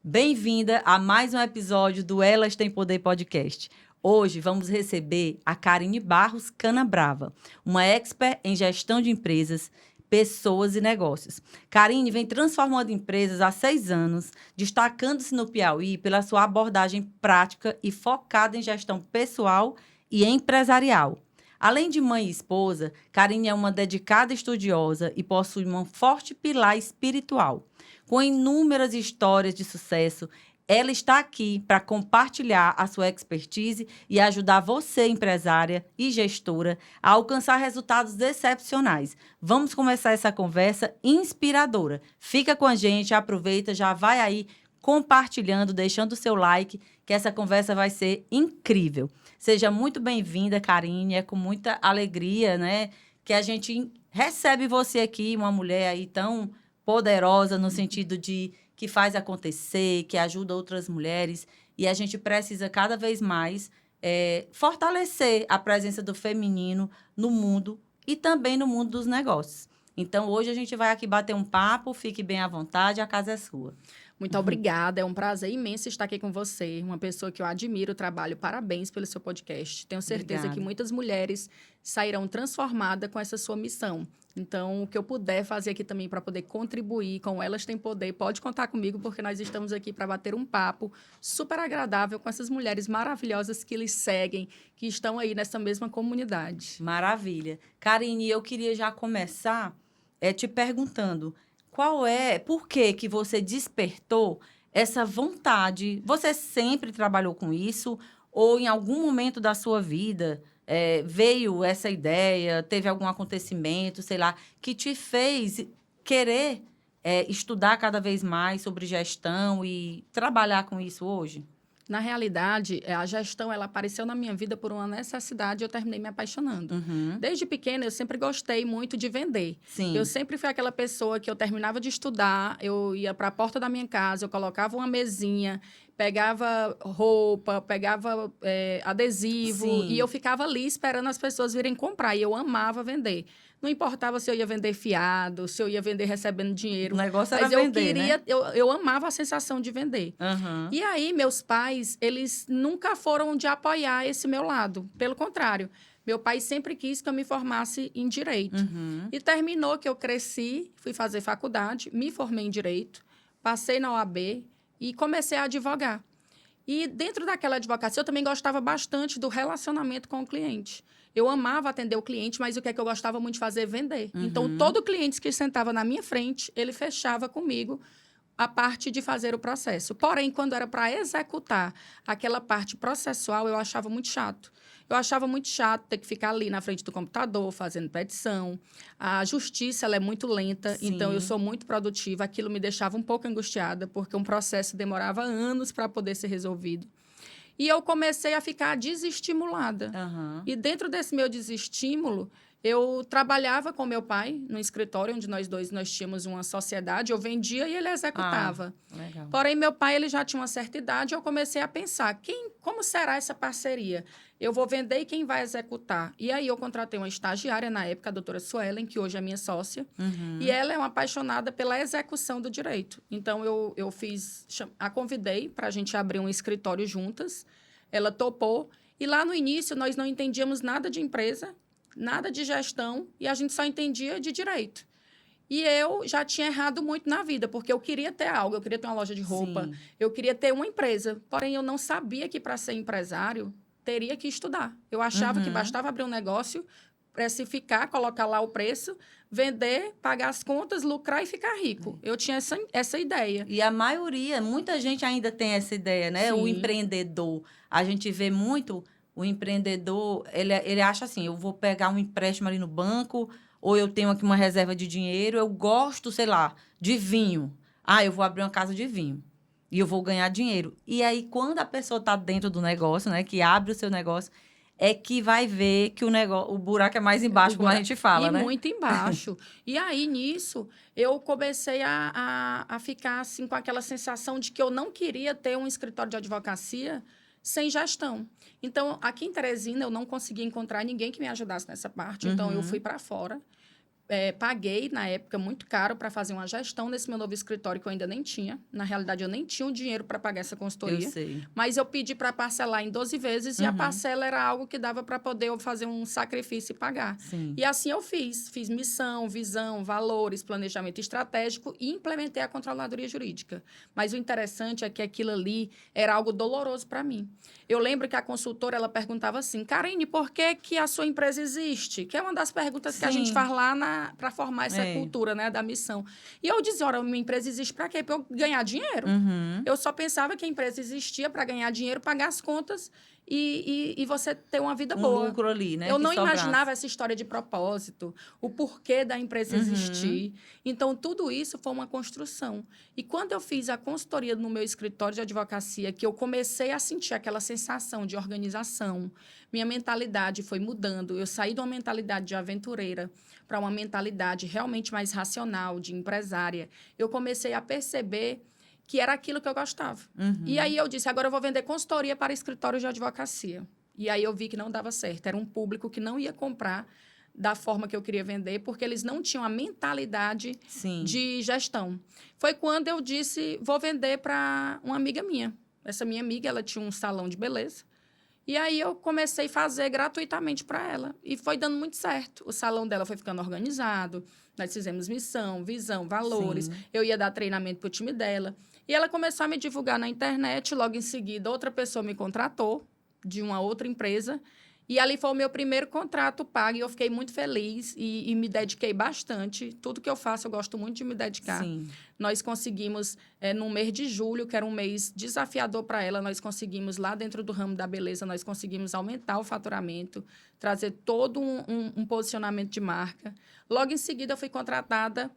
Bem-vinda a mais um episódio do Elas Têm Poder Podcast. Hoje vamos receber a Karine Barros Canabrava, uma expert em gestão de empresas, pessoas e negócios. Karine vem transformando empresas há 6 anos, destacando-se no Piauí pela sua abordagem prática e focada em gestão pessoal e empresarial. Além de mãe e esposa, Karine é uma dedicada estudiosa e possui um forte pilar espiritual. Com inúmeras histórias de sucesso, ela está aqui para compartilhar a sua expertise e ajudar você, empresária e gestora, a alcançar resultados excepcionais. Vamos começar essa conversa inspiradora. Fica com a gente, aproveita, já vai aí compartilhando, deixando o seu like, que essa conversa vai ser incrível. Seja muito bem-vinda, Karine. É com muita alegria, né, que a gente recebe você aqui, uma mulher aí tão poderosa no sentido de que faz acontecer, que ajuda outras mulheres. E a gente precisa cada vez mais fortalecer a presença do feminino no mundo e também no mundo dos negócios. Então, hoje a gente vai aqui bater um papo, fique bem à vontade, a casa é sua. Muito obrigada, é um prazer imenso estar aqui com você, uma pessoa que eu admiro o trabalho, parabéns pelo seu podcast. Tenho certeza Obrigada. que muitas mulheres sairão transformadas com essa sua missão. Então, o que eu puder fazer aqui também para poder contribuir com Elas Têm Poder, pode contar comigo, porque nós estamos aqui para bater um papo super agradável com essas mulheres maravilhosas que lhes seguem, que estão aí nessa mesma comunidade. Maravilha. Karine, eu queria já começar te perguntando, por que você despertou essa vontade? Você sempre trabalhou com isso? Ou em algum momento da sua vida veio essa ideia, teve algum acontecimento, sei lá, que te fez querer estudar cada vez mais sobre gestão e trabalhar com isso hoje? Na realidade, a gestão ela apareceu na minha vida por uma necessidade e eu terminei me apaixonando. Uhum. Desde pequena, eu sempre gostei muito de vender. Sim. Eu sempre fui aquela pessoa que eu terminava de estudar, eu ia para a porta da minha casa, eu colocava uma mesinha, pegava roupa, pegava adesivo, Sim. e eu ficava ali esperando as pessoas virem comprar. E eu amava vender. Não importava se eu ia vender fiado, se eu ia vender recebendo dinheiro. O negócio era Mas eu vender, queria, né? eu amava a sensação de vender. Uhum. E aí, meus pais, eles nunca foram de apoiar esse meu lado. Pelo contrário, meu pai sempre quis que eu me formasse em Direito. Uhum. E terminou que eu cresci, fui fazer faculdade, me formei em Direito, passei na OAB e comecei a advogar. E dentro daquela advocacia, eu também gostava bastante do relacionamento com o cliente. Eu amava atender o cliente, mas o que é que eu gostava muito de fazer? Vender. Uhum. Então, todo cliente que sentava na minha frente, ele fechava comigo a parte de fazer o processo. Porém, quando era para executar aquela parte processual, eu achava muito chato. Eu achava muito chato ter que ficar ali na frente do computador, fazendo petição. A justiça, ela é muito lenta, Sim. então eu sou muito produtiva. Aquilo me deixava um pouco angustiada, porque um processo demorava anos para poder ser resolvido. E eu comecei a ficar desestimulada. Uhum. E dentro desse meu desestímulo, eu trabalhava com meu pai no escritório, onde nós tínhamos uma sociedade. Eu vendia e ele executava. Legal. Porém, meu pai ele já tinha uma certa idade. Eu comecei a pensar, como será essa parceria? Eu vou vender e quem vai executar? E aí, eu contratei uma estagiária na época, a doutora Suelen, que hoje é minha sócia. Uhum. E ela é uma apaixonada pela execução do direito. Então, eu a convidei para a gente abrir um escritório juntas. Ela topou. E lá no início, nós não entendíamos nada de empresa, nada de gestão, e a gente só entendia de direito. E eu já tinha errado muito na vida, porque eu queria ter algo, eu queria ter uma loja de roupa, Sim. eu queria ter uma empresa. Porém, eu não sabia que para ser empresário, teria que estudar. Eu achava que bastava abrir um negócio, precificar, colocar lá o preço, vender, pagar as contas, lucrar e ficar rico. Eu tinha essa ideia. E a maioria, muita gente ainda tem essa ideia, né? Sim. O empreendedor. A gente vê muito o empreendedor, ele acha assim, eu vou pegar um empréstimo ali no banco, ou eu tenho aqui uma reserva de dinheiro, eu gosto, sei lá, de vinho. Eu vou abrir uma casa de vinho. E eu vou ganhar dinheiro. E aí, quando a pessoa está dentro do negócio, né? Que abre o seu negócio, é que vai ver que o buraco é mais embaixo, como a gente fala, né? E muito embaixo. E aí, nisso, eu comecei a ficar assim, com aquela sensação de que eu não queria ter um escritório de advocacia sem gestão. Então, aqui em Teresina, eu não conseguia encontrar ninguém que me ajudasse nessa parte. Então, eu fui para fora. paguei, na época, muito caro para fazer uma gestão nesse meu novo escritório que eu ainda nem tinha. Na realidade, eu nem tinha o dinheiro para pagar essa Eu consultoria. sei. Mas eu pedi para parcelar em 12 vezes e a parcela era algo que dava para poder eu fazer um sacrifício e pagar. Sim. E assim eu fiz. Fiz missão, visão, valores, planejamento estratégico e implementei a controladoria jurídica. Mas o interessante é que aquilo ali era algo doloroso para mim. Eu lembro que a consultora, ela perguntava assim, Karine, por que a sua empresa existe? Que é uma das perguntas que a gente Sim. faz lá para formar essa É. cultura, né, da missão. E eu dizia, ora, minha empresa existe para quê? Para eu ganhar dinheiro. Eu só pensava que a empresa existia para ganhar dinheiro, pagar as contas e você ter uma vida boa. Lucro ali, né? Eu que não sobrasse. imaginava essa história de propósito, o porquê da empresa existir. Então, tudo isso foi uma construção. E quando eu fiz a consultoria no meu escritório de advocacia, que eu comecei a sentir aquela sensação de organização, minha mentalidade foi mudando. Eu saí de uma mentalidade de aventureira para uma mentalidade realmente mais racional, de empresária. Eu comecei a perceber que era aquilo que eu gostava. E aí eu disse, agora eu vou vender consultoria para escritórios de advocacia. E aí eu vi que não dava certo. Era um público que não ia comprar da forma que eu queria vender, porque eles não tinham a mentalidade Sim. de gestão. Foi quando eu disse, vou vender para uma amiga minha. Essa minha amiga, ela tinha um salão de beleza. E aí eu comecei a fazer gratuitamente para ela. E foi dando muito certo. O salão dela foi ficando organizado. Nós fizemos missão, visão, valores. Sim. Eu ia dar treinamento para o time dela. E ela começou a me divulgar na internet. Logo em seguida, outra pessoa me contratou de uma outra empresa. E ali foi o meu primeiro contrato pago. E eu fiquei muito feliz e me dediquei bastante. Tudo que eu faço, eu gosto muito de me dedicar. Sim. Nós conseguimos, no mês de julho, que era um mês desafiador para ela, nós conseguimos, lá dentro do ramo da beleza, nós conseguimos aumentar o faturamento, trazer todo um posicionamento de marca. Logo em seguida, eu fui contratada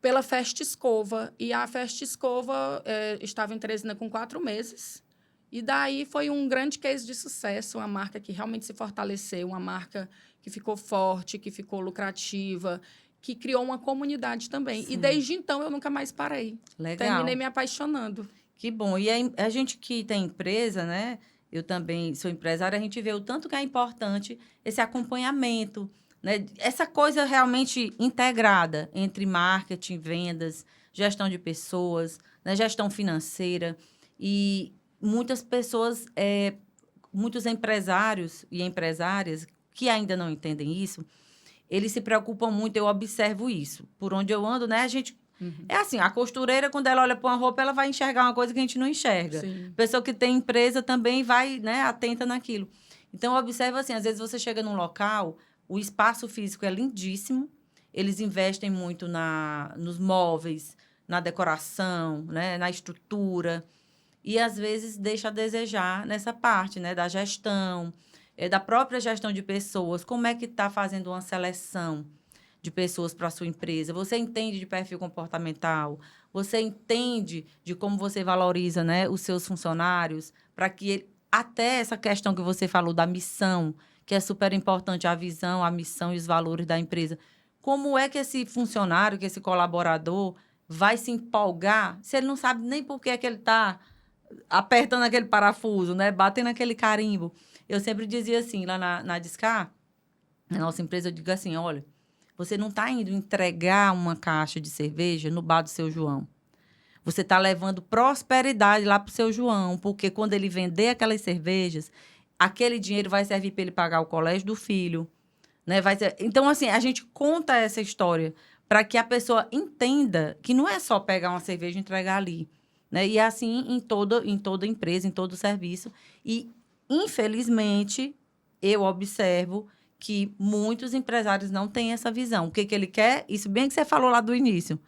pela Festa Escova. E a Festa Escova estava em Teresina com 4 meses. E daí foi um grande case de sucesso, uma marca que realmente se fortaleceu, uma marca que ficou forte, que ficou lucrativa, que criou uma comunidade também. Sim. E desde então eu nunca mais parei. Legal. Terminei me apaixonando. Que bom. E a gente que tem empresa, né? Eu também sou empresária, a gente vê o tanto que é importante esse acompanhamento, né? Essa coisa realmente integrada entre marketing, vendas, gestão de pessoas, né? Gestão financeira. E muitas pessoas, muitos empresários e empresárias que ainda não entendem isso, eles se preocupam muito, eu observo isso. Por onde eu ando, né? A gente... É assim, a costureira, quando ela olha para uma roupa, ela vai enxergar uma coisa que a gente não enxerga. Sim. Pessoa que tem empresa também vai, né, atenta naquilo. Então, eu observo assim, às vezes você chega num local, o espaço físico é lindíssimo, eles investem muito nos móveis, na decoração, né, na estrutura, e às vezes deixa a desejar nessa parte, né, da gestão, da própria gestão de pessoas. Como é que está fazendo uma seleção de pessoas para a sua empresa? Você entende de perfil comportamental? Você entende de como você valoriza, né, os seus funcionários? Para que até essa questão que você falou da missão, que é super importante, a visão, a missão e os valores da empresa. Como é que esse funcionário, que esse colaborador vai se empolgar se ele não sabe nem por que é que ele está apertando aquele parafuso, né, batendo aquele carimbo? Eu sempre dizia assim, lá na Discar, na nossa empresa, eu digo assim, olha, você não está indo entregar uma caixa de cerveja no bar do seu João. Você está levando prosperidade lá para o seu João, porque quando ele vender aquelas cervejas, aquele dinheiro vai servir para ele pagar o colégio do filho, né? Então, assim, a gente conta essa história para que a pessoa entenda que não é só pegar uma cerveja e entregar ali, né? E assim em toda empresa, em todo serviço. E, infelizmente, eu observo que muitos empresários não têm essa visão. O que ele quer? Isso bem que você falou lá do início.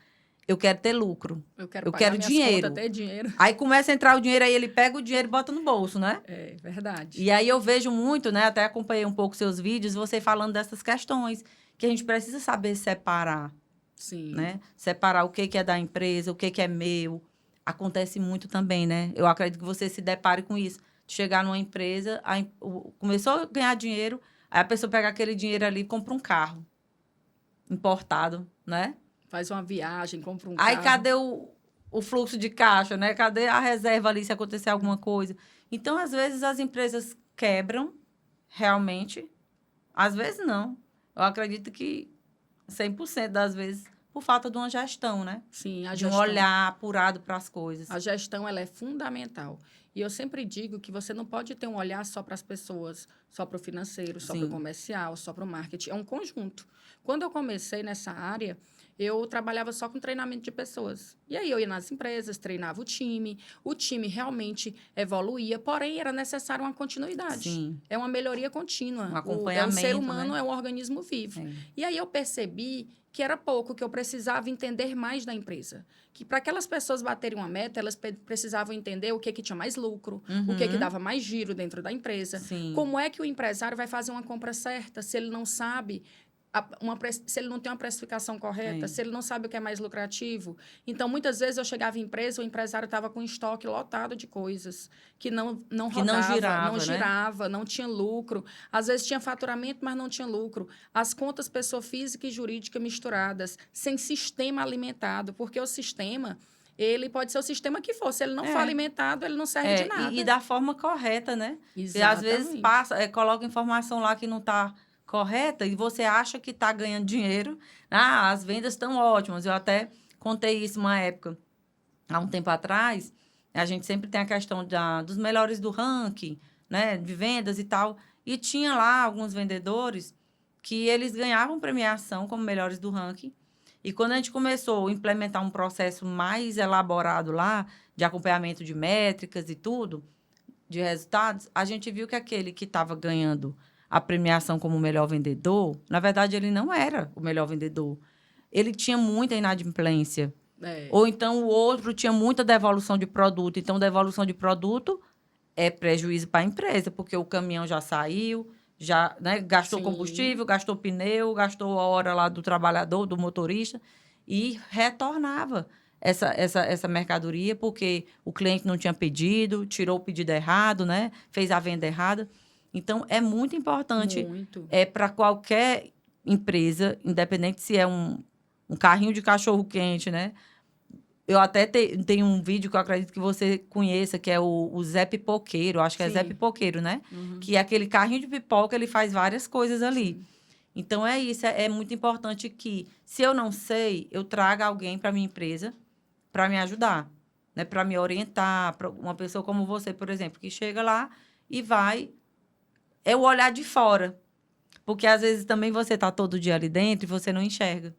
Eu quero ter lucro. Eu Eu pagar quero minhas dinheiro. contas, ter dinheiro. Aí começa a entrar o dinheiro, aí ele pega o dinheiro e bota no bolso, né? É verdade. E aí eu vejo muito, né? Até acompanhei um pouco seus vídeos, você falando dessas questões, que a gente precisa saber separar, Sim. né? Separar o que é da empresa, o que é meu. Acontece muito também, né? Eu acredito que você se depare com isso. De chegar numa empresa, começou a ganhar dinheiro, aí a pessoa pega aquele dinheiro ali e compra um carro importado, né? Faz uma viagem, compra um Aí carro. cadê o fluxo de caixa, né? Cadê a reserva ali se acontecer alguma coisa? Então, às vezes, as empresas quebram, realmente. Às vezes, não. Eu acredito que 100% das vezes por falta de uma gestão, né? Sim, a De gestão. um olhar apurado para as coisas. A gestão ela é fundamental. E eu sempre digo que você não pode ter um olhar só para as pessoas, só para o financeiro, só para o Sim. comercial, só para o marketing. É um conjunto. Quando eu comecei nessa área, eu trabalhava só com treinamento de pessoas. E aí eu ia nas empresas, treinava o time realmente evoluía, porém era necessário uma continuidade. Sim. É uma melhoria contínua. Um acompanhamento, o ser humano né? é um organismo vivo. É. E aí eu percebi que era pouco, que eu precisava entender mais da empresa. Que para aquelas pessoas baterem uma meta, elas precisavam entender o que tinha mais lucro, o que dava mais giro dentro da empresa. Sim. Como é que o empresário vai fazer uma compra certa se ele não sabe se ele não tem uma precificação correta, se ele não sabe o que é mais lucrativo. Então, muitas vezes eu chegava em empresa, o empresário estava com um estoque lotado de coisas que não rodava, não girava, não tinha lucro. Às vezes tinha faturamento, mas não tinha lucro. As contas pessoa física e jurídica misturadas, sem sistema alimentado, porque o sistema... Ele pode ser o sistema que for. Se ele não for alimentado, ele não serve de nada. E da forma correta, né? Exatamente. E às vezes coloca informação lá que não está correta e você acha que está ganhando dinheiro. Ah, as vendas estão ótimas. Eu até contei isso uma época, há um tempo atrás. A gente sempre tem a questão dos melhores do ranking, né? De vendas e tal. E tinha lá alguns vendedores que eles ganhavam premiação como melhores do ranking. E quando a gente começou a implementar um processo mais elaborado lá, de acompanhamento de métricas e tudo, de resultados, a gente viu que aquele que estava ganhando a premiação como melhor vendedor, na verdade, ele não era o melhor vendedor. Ele tinha muita inadimplência. Ou então o outro tinha muita devolução de produto. Então, devolução de produto é prejuízo para a empresa, porque o caminhão já saiu, já, né, gastou combustível, gastou pneu, gastou a hora lá do trabalhador, do motorista, e retornava essa mercadoria, porque o cliente não tinha pedido, tirou o pedido errado, né, fez a venda errada. Então, é muito importante para qualquer empresa, independente se é um carrinho de cachorro-quente, né? Eu até tenho um vídeo que eu acredito que você conheça, que é o Zé Pipoqueiro. Acho que é Zé Pipoqueiro, né? Que é aquele carrinho de pipoca, ele faz várias coisas ali. Sim. Então, é isso. É muito importante que, se eu não sei, eu traga alguém para a minha empresa para me ajudar, né? Para me orientar. Pra uma pessoa como você, por exemplo, que chega lá e vai... É o olhar de fora. Porque, às vezes, também você está todo dia ali dentro e você não enxerga.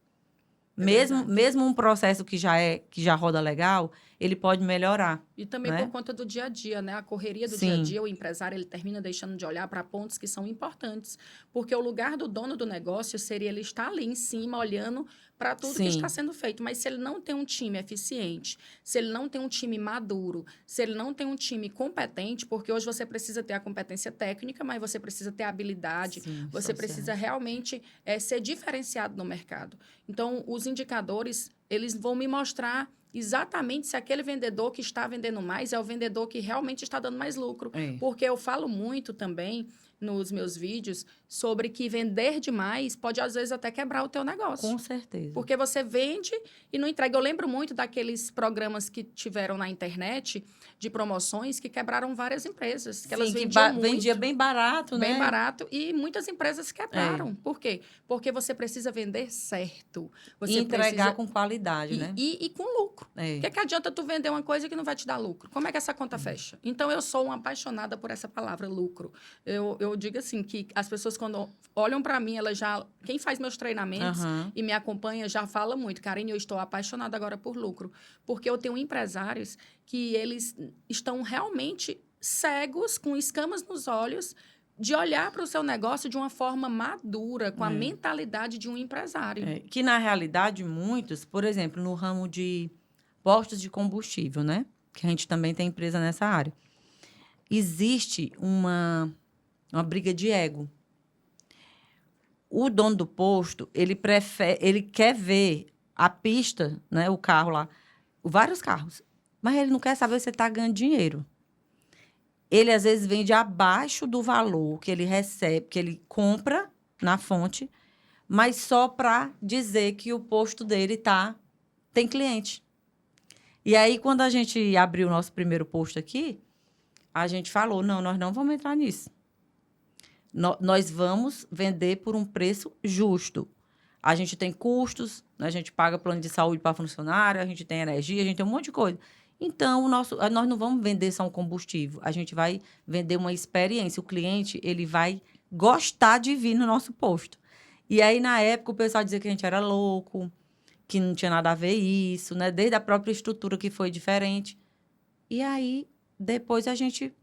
Mesmo um processo que já roda legal, ele pode melhorar. E também, né? Por conta do dia a dia, né? A correria do dia a dia, o empresário ele termina deixando de olhar para pontos que são importantes. Porque o lugar do dono do negócio seria ele estar ali em cima, olhando para tudo que está sendo feito. Mas se ele não tem um time eficiente, se ele não tem um time maduro, se ele não tem um time competente, porque hoje você precisa ter a competência técnica, mas você precisa ter a habilidade, você precisa realmente ser diferenciado no mercado. Então, os indicadores, eles vão me mostrar exatamente se aquele vendedor que está vendendo mais é o vendedor que realmente está dando mais lucro. Porque eu falo muito também nos meus vídeos sobre que vender demais pode, às vezes, até quebrar o teu negócio. Com certeza. Porque você vende e não entrega. Eu lembro muito daqueles programas que tiveram na internet de promoções que quebraram várias empresas. Que elas vendiam muito. Vendia bem barato, né? Bem barato. E muitas empresas quebraram. Por quê? Porque você precisa vender certo. Você entregar com qualidade, né? E com lucro. O que adianta tu vender uma coisa que não vai te dar lucro? Como é que essa conta fecha? Então, eu sou uma apaixonada por essa palavra, lucro. Eu digo assim, que as pessoas, quando olham para mim, elas já... Quem faz meus treinamentos e me acompanha já fala muito. Karine, eu estou apaixonada agora por lucro. Porque eu tenho empresários que eles estão realmente cegos, com escamas nos olhos, de olhar para o seu negócio de uma forma madura, com a mentalidade de um empresário. Que, na realidade, muitos, por exemplo, no ramo de postos de combustível, né? Que a gente também tem empresa nessa área. Existe uma briga de ego. O dono do posto, ele quer ver a pista, né, o carro lá, vários carros, mas ele não quer saber se você está ganhando dinheiro. Ele, às vezes, vende abaixo do valor que ele recebe, que ele compra na fonte, mas só para dizer que o posto dele tem cliente. E aí, quando a gente abriu o nosso primeiro posto aqui, a gente falou, não, nós não vamos entrar nisso. Nós vamos vender por um preço justo. A gente tem custos, né? A gente paga plano de saúde para funcionário, a gente tem energia, a gente tem um monte de coisa. Então, nós não vamos vender só um combustível, a gente vai vender uma experiência. O cliente, ele vai gostar de vir no nosso posto. E aí, na época, o pessoal dizia que a gente era louco, que não tinha nada a ver isso, né? Desde a própria estrutura que foi diferente. E aí, depois a gente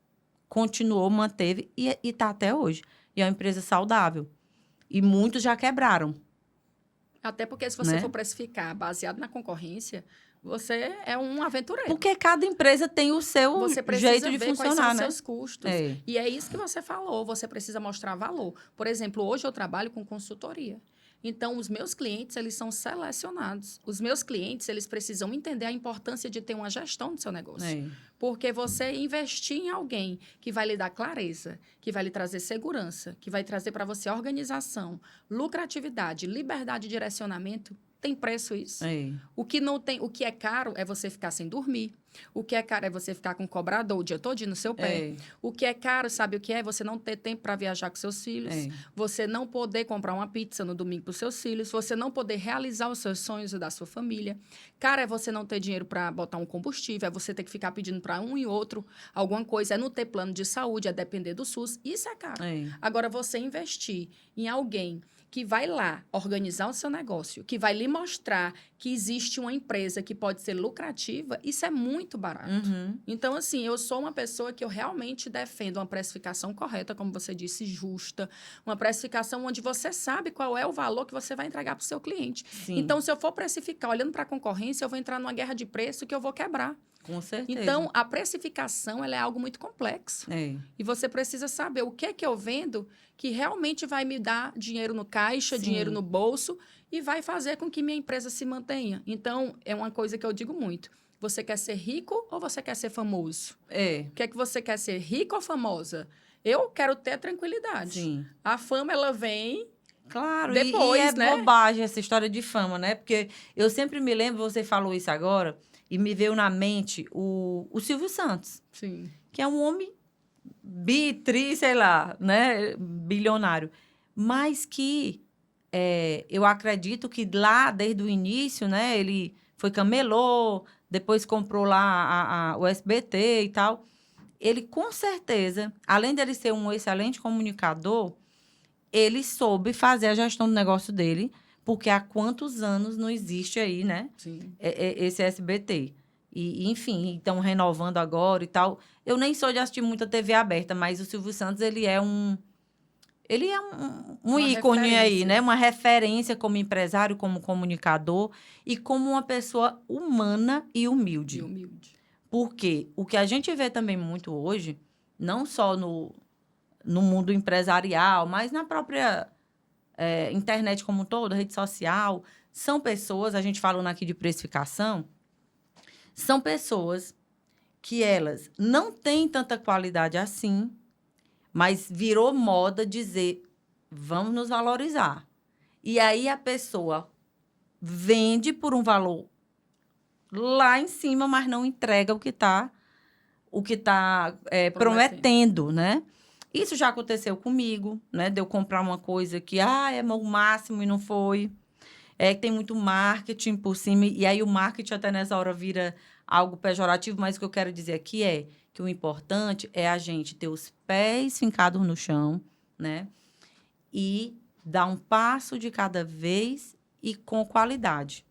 continuou, manteve e está até hoje. E é uma empresa saudável. E muitos já quebraram. Até porque se você for precificar baseado na concorrência, você é um aventureiro. Porque cada empresa tem o seu jeito de funcionar, quais são os né? seus custos. E é isso que você falou, você precisa mostrar valor. Por exemplo, hoje eu trabalho com consultoria. Então, os meus clientes, eles são selecionados. Os meus clientes, eles precisam entender a importância de ter uma gestão do seu negócio. Porque você investir em alguém que vai lhe dar clareza, que vai lhe trazer segurança, que vai trazer para você organização, lucratividade, liberdade de direcionamento, tem preço isso. O que não tem, o que é caro é você ficar sem dormir. O que é caro é você ficar com um cobrador o dia todo no seu pé. O que é caro, sabe o que é? Você não ter tempo para viajar com seus filhos. Você não poder comprar uma pizza no domingo para os seus filhos. Você não poder realizar os seus sonhos da sua família. Cara, é você não ter dinheiro para botar um combustível. É você ter que ficar pedindo para um e outro alguma coisa. É não ter plano de saúde. É depender do SUS. Isso é caro. Agora, você investir em alguém que vai lá organizar o seu negócio, que vai lhe mostrar que existe uma empresa que pode ser lucrativa, isso é muito barato. Então, assim, eu sou uma pessoa que eu realmente defendo uma precificação correta, como você disse, justa, uma precificação onde você sabe qual é o valor que você vai entregar para o seu cliente. Sim. Então, se eu for precificar olhando para a concorrência, eu vou entrar numa guerra de preço que eu vou quebrar. Com certeza. Então, a precificação ela é algo muito complexo. E você precisa saber o que é que eu vendo que realmente vai me dar dinheiro no caixa, dinheiro no bolso e vai fazer com que minha empresa se mantenha. Então, é uma coisa que eu digo muito. Você quer ser rico ou você quer ser famoso? O que é que você quer ser, rico ou famosa? Eu quero ter tranquilidade. A fama, ela vem... Claro, depois, e é né? bobagem essa história de fama, né? Porque eu sempre me lembro, você falou isso agora, e me veio na mente o Silvio Santos. Sim. Que é um homem sei lá, né? Bilionário. Mas que eu acredito que lá, desde o início, né? Ele foi camelô, depois comprou lá o SBT e tal. Ele, com certeza, além dele ser um excelente comunicador, ele soube fazer a gestão do negócio dele, porque há quantos anos não existe aí, né? Esse SBT. E, enfim, estão renovando agora e tal. Eu nem sou de assistir muita TV aberta, mas o Silvio Santos, ele é um ícone referência aí, né? Uma referência como empresário, como comunicador e como uma pessoa humana e humilde. Porque o que a gente vê também muito hoje, não só no mundo empresarial, mas na própria internet como um todo, rede social, são pessoas, a gente falando aqui de precificação, são pessoas que elas não têm tanta qualidade assim, mas virou moda dizer, vamos nos valorizar. E aí a pessoa vende por um valor lá em cima, mas não entrega o que está prometendo, né? Isso já aconteceu comigo, né? De eu comprar uma coisa que é o máximo e não foi. Que tem muito marketing por cima. E aí o marketing até nessa hora vira algo pejorativo. Mas o que eu quero dizer aqui é que o importante é a gente ter os pés fincados no chão, né? E dar um passo de cada vez e com qualidade.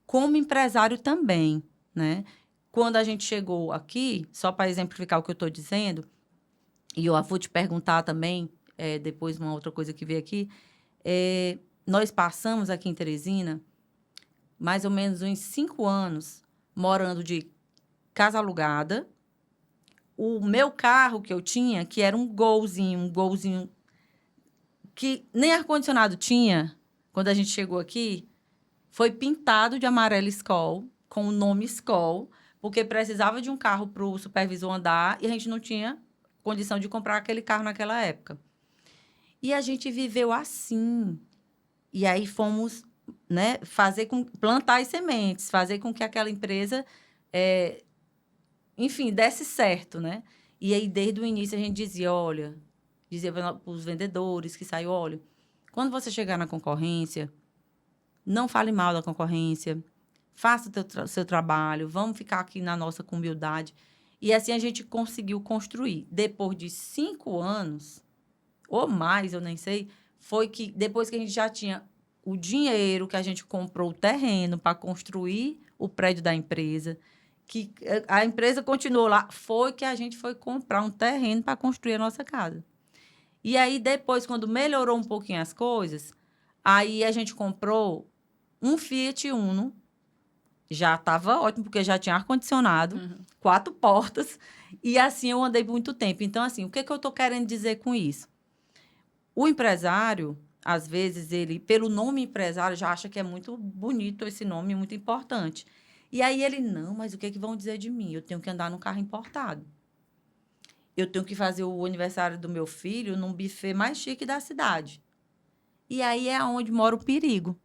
Como empresário também, né? Quando a gente chegou aqui, só para exemplificar o que eu estou dizendo, e eu vou te perguntar também, depois uma outra coisa que veio aqui, nós passamos aqui em Teresina mais ou menos uns 5 anos morando de casa alugada. O meu carro que eu tinha, que era um golzinho que nem ar-condicionado tinha, quando a gente chegou aqui, foi pintado de amarelo Skol, com o nome Skol, porque precisava de um carro para o supervisor andar e a gente não tinha condição de comprar aquele carro naquela época. E a gente viveu assim. E aí fomos, né, plantar as sementes, fazer com que aquela empresa, enfim, desse certo, né? E aí, desde o início, a gente dizia para os vendedores que saiu, olha, quando você chegar na concorrência, não fale mal da concorrência, faça o seu trabalho, vamos ficar aqui na nossa com humildade. E assim a gente conseguiu construir. Depois de 5 anos, ou mais, eu nem sei, foi que depois que a gente já tinha o dinheiro, que a gente comprou o terreno para construir o prédio da empresa, que a empresa continuou lá, foi que a gente foi comprar um terreno para construir a nossa casa. E aí, depois, quando melhorou um pouquinho as coisas, aí a gente comprou um Fiat Uno, já estava ótimo, porque já tinha ar-condicionado, 4 portas, e assim eu andei por muito tempo. Então, assim, o que eu estou querendo dizer com isso? O empresário, às vezes, ele, pelo nome empresário, já acha que é muito bonito esse nome, muito importante. E aí ele, não, mas o que vão dizer de mim? Eu tenho que andar num carro importado. Eu tenho que fazer o aniversário do meu filho num buffet mais chique da cidade. E aí é onde mora o perigo.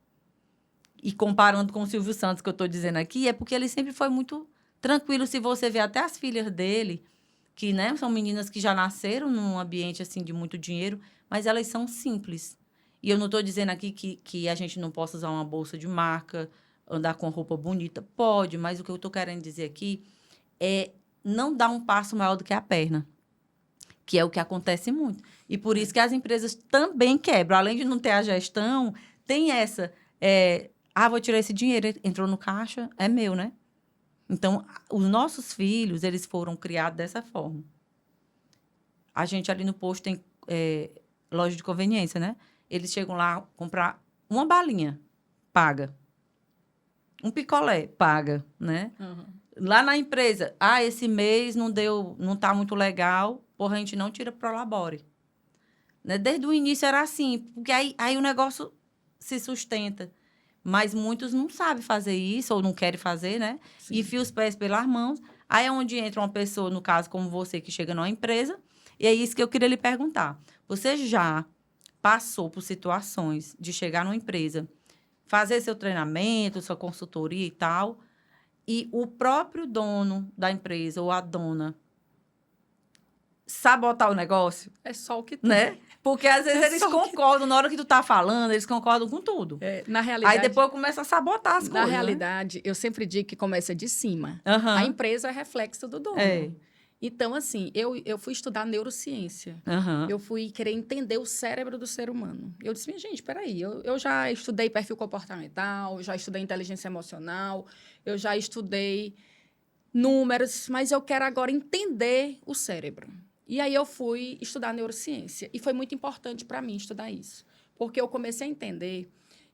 E comparando com o Silvio Santos, que eu estou dizendo aqui, é porque ele sempre foi muito tranquilo. Se você vê até as filhas dele, que, né, são meninas que já nasceram num ambiente assim de muito dinheiro, mas elas são simples. E eu não estou dizendo aqui que a gente não possa usar uma bolsa de marca, andar com roupa bonita. Pode, mas o que eu estou querendo dizer aqui é não dar um passo maior do que a perna, que é o que acontece muito. E por isso que as empresas também quebram. Além de não ter a gestão, tem essa... vou tirar esse dinheiro, entrou no caixa, é meu, né? Então, os nossos filhos, eles foram criados dessa forma. A gente ali no posto tem loja de conveniência, né? Eles chegam lá, comprar uma balinha, paga. Um picolé, paga, né? Lá na empresa, esse mês não tá muito legal, porra, a gente não tira Prolabore. Né? Desde o início era assim, porque aí o negócio se sustenta. Mas muitos não sabem fazer isso, ou não querem fazer, né? Sim. E enfia os pés pelas mãos. Aí é onde entra uma pessoa, no caso, como você, que chega numa empresa. E é isso que eu queria lhe perguntar. Você já passou por situações de chegar numa empresa, fazer seu treinamento, sua consultoria e tal, e o próprio dono da empresa, ou a dona, sabotar o negócio? É só o que tem. Né? Porque, às vezes, eles concordam. Na hora que tu tá falando, eles concordam com tudo. Na realidade... Aí, depois, começa a sabotar as coisas. Na realidade, eu sempre digo que começa de cima. A empresa é reflexo do dono. Então, assim, eu fui estudar neurociência. Eu fui querer entender o cérebro do ser humano. Eu disse, minha gente, peraí, eu já estudei perfil comportamental, já estudei inteligência emocional, eu já estudei números, mas eu quero agora entender o cérebro. E aí eu fui estudar neurociência. E foi muito importante para mim estudar isso. Porque eu comecei a entender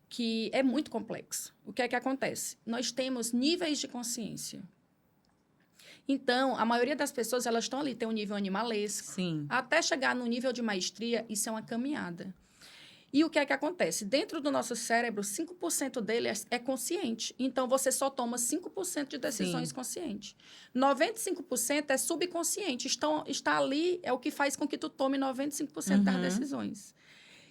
que é muito complexo. O que é que acontece? Nós temos níveis de consciência. Então, a maioria das pessoas, elas estão ali, tem um nível animalesco. Sim. Até chegar no nível de maestria, isso é uma caminhada. E o que é que acontece? Dentro do nosso cérebro, 5% dele é consciente. Então, você só toma 5% de decisões conscientes. 95% é subconsciente. Está ali, é o que faz com que tu tome 95% das decisões.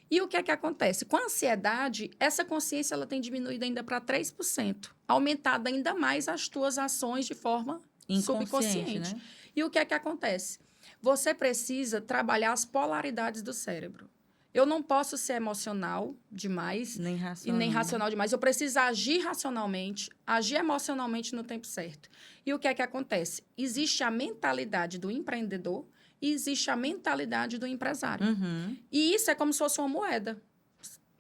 E o que é que acontece? Com a ansiedade, essa consciência ela tem diminuído ainda para 3%. Aumentado ainda mais as tuas ações de forma subconsciente. Né? E o que é que acontece? Você precisa trabalhar as polaridades do cérebro. Eu não posso ser emocional demais nem racional. E nem racional demais. Eu preciso agir racionalmente, agir emocionalmente no tempo certo. E o que é que acontece? Existe a mentalidade do empreendedor e existe a mentalidade do empresário. E isso é como se fosse uma moeda.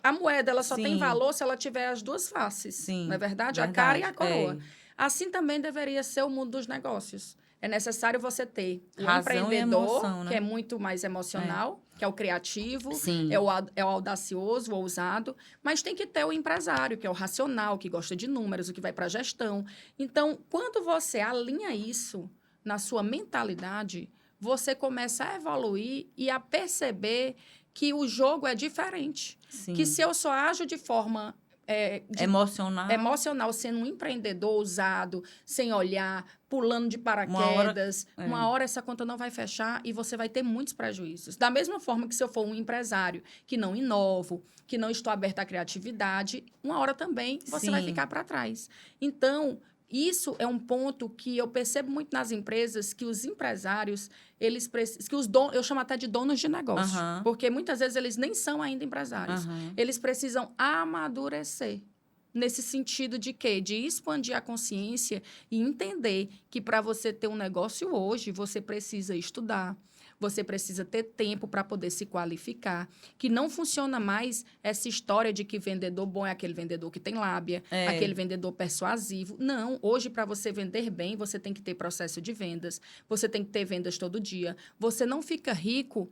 A moeda ela só tem valor se ela tiver as duas faces. Sim, não é verdade? A cara e a coroa. Assim também deveria ser o mundo dos negócios. É necessário você ter o empreendedor, emoção, né? Que é muito mais emocional, que é o criativo, é o audacioso, o ousado, mas tem que ter o empresário, que é o racional, que gosta de números, o que vai para a gestão. Então, quando você alinha isso na sua mentalidade, você começa a evoluir e a perceber que o jogo é diferente. Sim. Que se eu só ajo de forma... emocional, sendo um empreendedor ousado, sem olhar, pulando de paraquedas. Uma hora essa conta não vai fechar e você vai ter muitos prejuízos. Da mesma forma que se eu for um empresário que não inovo, que não estou aberto à criatividade, uma hora também você vai ficar para trás. Então, isso é um ponto que eu percebo muito nas empresas, que os empresários, eu chamo até de donos de negócio, porque muitas vezes eles nem são ainda empresários. Eles precisam amadurecer. nesse sentido de quê? De expandir a consciência e entender que para você ter um negócio hoje, você precisa estudar, você precisa ter tempo para poder se qualificar, que não funciona mais essa história de que vendedor bom é aquele vendedor que tem lábia, aquele vendedor persuasivo. Não, hoje para você vender bem, você tem que ter processo de vendas, você tem que ter vendas todo dia. Você não fica rico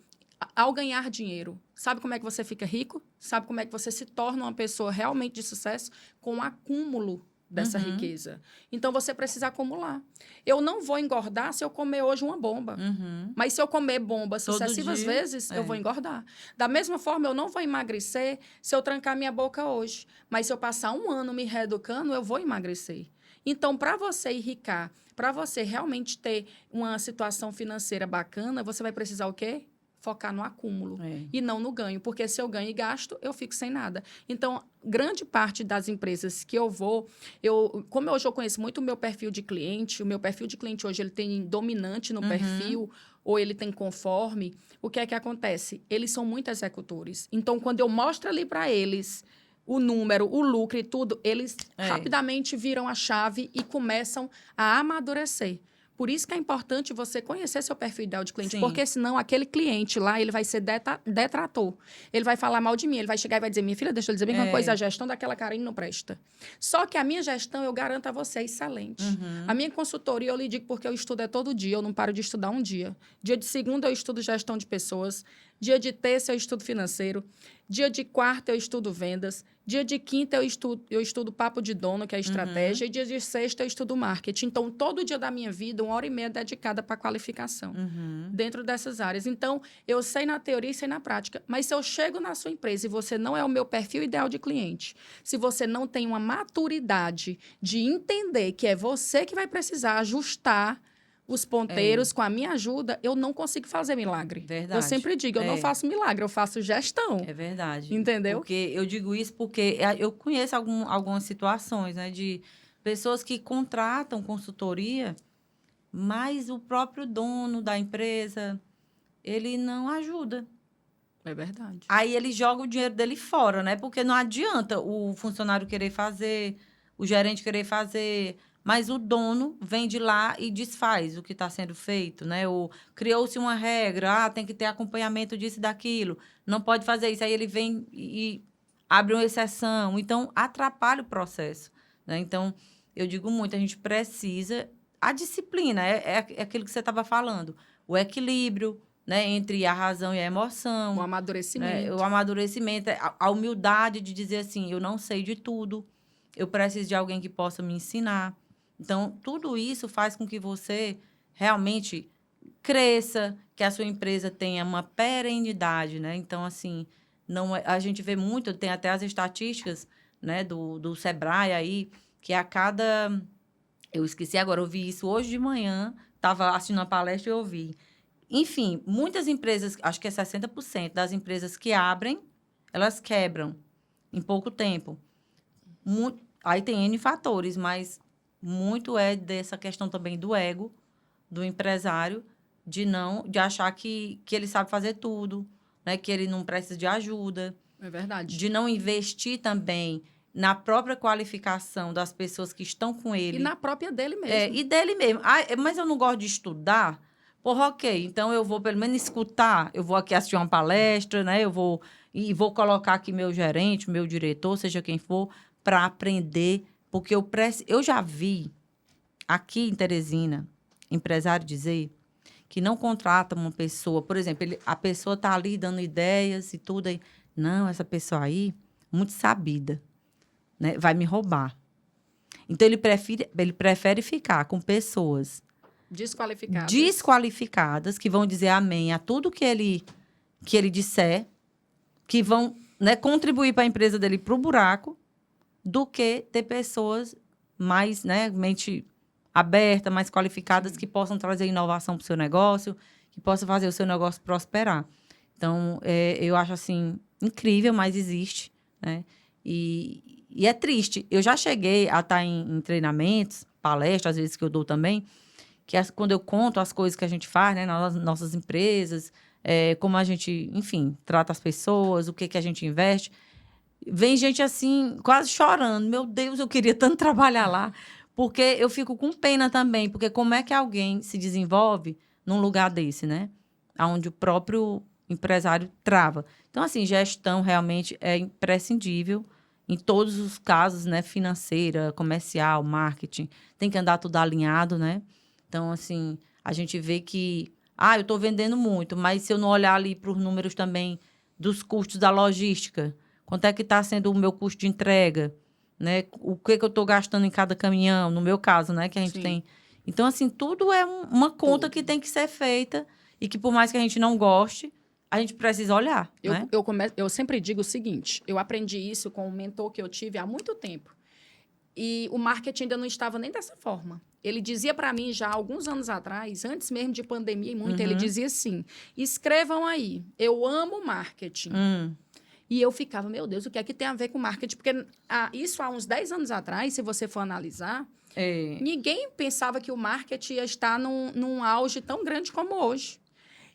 ao ganhar dinheiro. Sabe como é que você fica rico? Sabe como é que você se torna uma pessoa realmente de sucesso? Com o acúmulo dessa riqueza. Então, você precisa acumular. Eu não vou engordar se eu comer hoje uma bomba. Mas se eu comer bomba sucessivas vezes, eu vou engordar. Da mesma forma, eu não vou emagrecer se eu trancar minha boca hoje. Mas se eu passar um ano me reeducando, eu vou emagrecer. Então, para você enricar, para você realmente ter uma situação financeira bacana, você vai precisar o quê? Focar no acúmulo e não no ganho. Porque se eu ganho e gasto, eu fico sem nada. Então, grande parte das empresas que eu vou... como hoje eu conheço muito o meu perfil de cliente, o meu perfil de cliente hoje ele tem dominante no perfil ou ele tem conforme, o que é que acontece? Eles são muito executores. Então, quando eu mostro ali para eles o número, o lucro e tudo, eles rapidamente viram a chave e começam a amadurecer. Por isso que é importante você conhecer seu perfil ideal de cliente, porque senão aquele cliente lá, ele vai ser detrator. Ele vai falar mal de mim, ele vai chegar e vai dizer, minha filha, deixa eu dizer bem uma coisa, a gestão daquela Karine não presta. Só que a minha gestão, eu garanto a você, é excelente. A minha consultoria, eu lhe digo porque eu estudo todo dia, eu não paro de estudar um dia. Dia de segunda, eu estudo gestão de pessoas. Dia de terça, eu estudo financeiro. Dia de quarta, eu estudo vendas. Dia de quinta, eu estudo papo de dono, que é estratégia. E dia de sexta, eu estudo marketing. Então, todo dia da minha vida, 1h30 é dedicada para qualificação. Dentro dessas áreas. Então, eu sei na teoria e sei na prática. Mas se eu chego na sua empresa e você não é o meu perfil ideal de cliente, se você não tem uma maturidade de entender que é você que vai precisar ajustar os ponteiros com a minha ajuda, eu não consigo fazer milagre. Verdade. Eu sempre digo, eu não faço milagre, eu faço gestão. É verdade. Entendeu? Porque eu digo isso porque eu conheço algumas situações, né, de pessoas que contratam consultoria, mas o próprio dono da empresa, ele não ajuda. É verdade. Aí ele joga o dinheiro dele fora, né? Porque não adianta o funcionário querer fazer, o gerente querer fazer, mas o dono vem de lá e desfaz o que está sendo feito, né? Criou-se uma regra, tem que ter acompanhamento disso e daquilo, não pode fazer isso. Aí ele vem e abre uma exceção. Então, atrapalha o processo, né? Então, eu digo muito, a gente precisa... A disciplina, é aquilo que você estava falando, o equilíbrio, né, entre a razão e a emoção. O amadurecimento. Né, o amadurecimento, a humildade de dizer assim, eu não sei de tudo, eu preciso de alguém que possa me ensinar. Então, tudo isso faz com que você realmente cresça, que a sua empresa tenha uma perenidade, né? Então, assim, a gente vê muito, tem até as estatísticas, né, do Sebrae aí, que a cada... Eu esqueci agora, eu vi isso hoje de manhã, estava assistindo uma palestra e eu ouvi. Enfim, muitas empresas, acho que é 60% das empresas que abrem, elas quebram em pouco tempo. Aí tem N fatores, mas muito é dessa questão também do ego do empresário, de achar que ele sabe fazer tudo, né? Que ele não precisa de ajuda. É verdade. De não investir também na própria qualificação das pessoas que estão com ele. E na própria dele mesmo. E dele mesmo. Mas eu não gosto de estudar. Porra, ok. Então, eu vou pelo menos escutar. Eu vou aqui assistir uma palestra, né? Eu vou colocar aqui meu gerente, meu diretor, seja quem for, para aprender. Porque eu já vi aqui em Teresina, empresário dizer que não contrata uma pessoa. Por exemplo, a pessoa está ali dando ideias e tudo. Aí, não, essa pessoa aí, muito sabida, né? Vai me roubar. Então, ele prefere ficar com pessoas desqualificadas, que vão dizer amém a tudo que ele disser, que vão, né, contribuir para a empresa dele para o buraco, do que ter pessoas mais, né, mente aberta, mais qualificadas, que possam trazer inovação para o seu negócio, que possam fazer o seu negócio prosperar. Então, eu acho, assim, incrível, mas existe, né? E é triste. Eu já cheguei a estar em treinamentos, palestras, às vezes que eu dou também, que quando eu conto as coisas que a gente faz, né, nas nossas empresas, como a gente, enfim, trata as pessoas, o que a gente investe, Vem gente assim, quase chorando. Meu Deus, eu queria tanto trabalhar lá. Porque eu fico com pena também. Porque como é que alguém se desenvolve num lugar desse, né? Onde o próprio empresário trava. Então, assim, gestão realmente é imprescindível em todos os casos, né? Financeira, comercial, marketing. Tem que andar tudo alinhado, né? Então, assim, a gente vê que... eu estou vendendo muito, mas se eu não olhar ali para os números também dos custos da logística, quanto é que está sendo o meu custo de entrega, né? O que eu estou gastando em cada caminhão, no meu caso, né? Que a gente Sim. tem. Então, assim, tudo é uma conta Tudo. que tem que ser feita e que, por mais que a gente não goste, a gente precisa olhar, né? Eu sempre digo o seguinte, eu aprendi isso com um mentor que eu tive há muito tempo. E o marketing ainda não estava nem dessa forma. Ele dizia para mim já há alguns anos atrás, antes mesmo de pandemia e muito, ele dizia assim, escrevam aí, eu amo marketing. E eu ficava, meu Deus, o que é que tem a ver com marketing? Porque isso há uns 10 anos atrás, se você for analisar, ninguém pensava que o marketing ia estar num auge tão grande como hoje.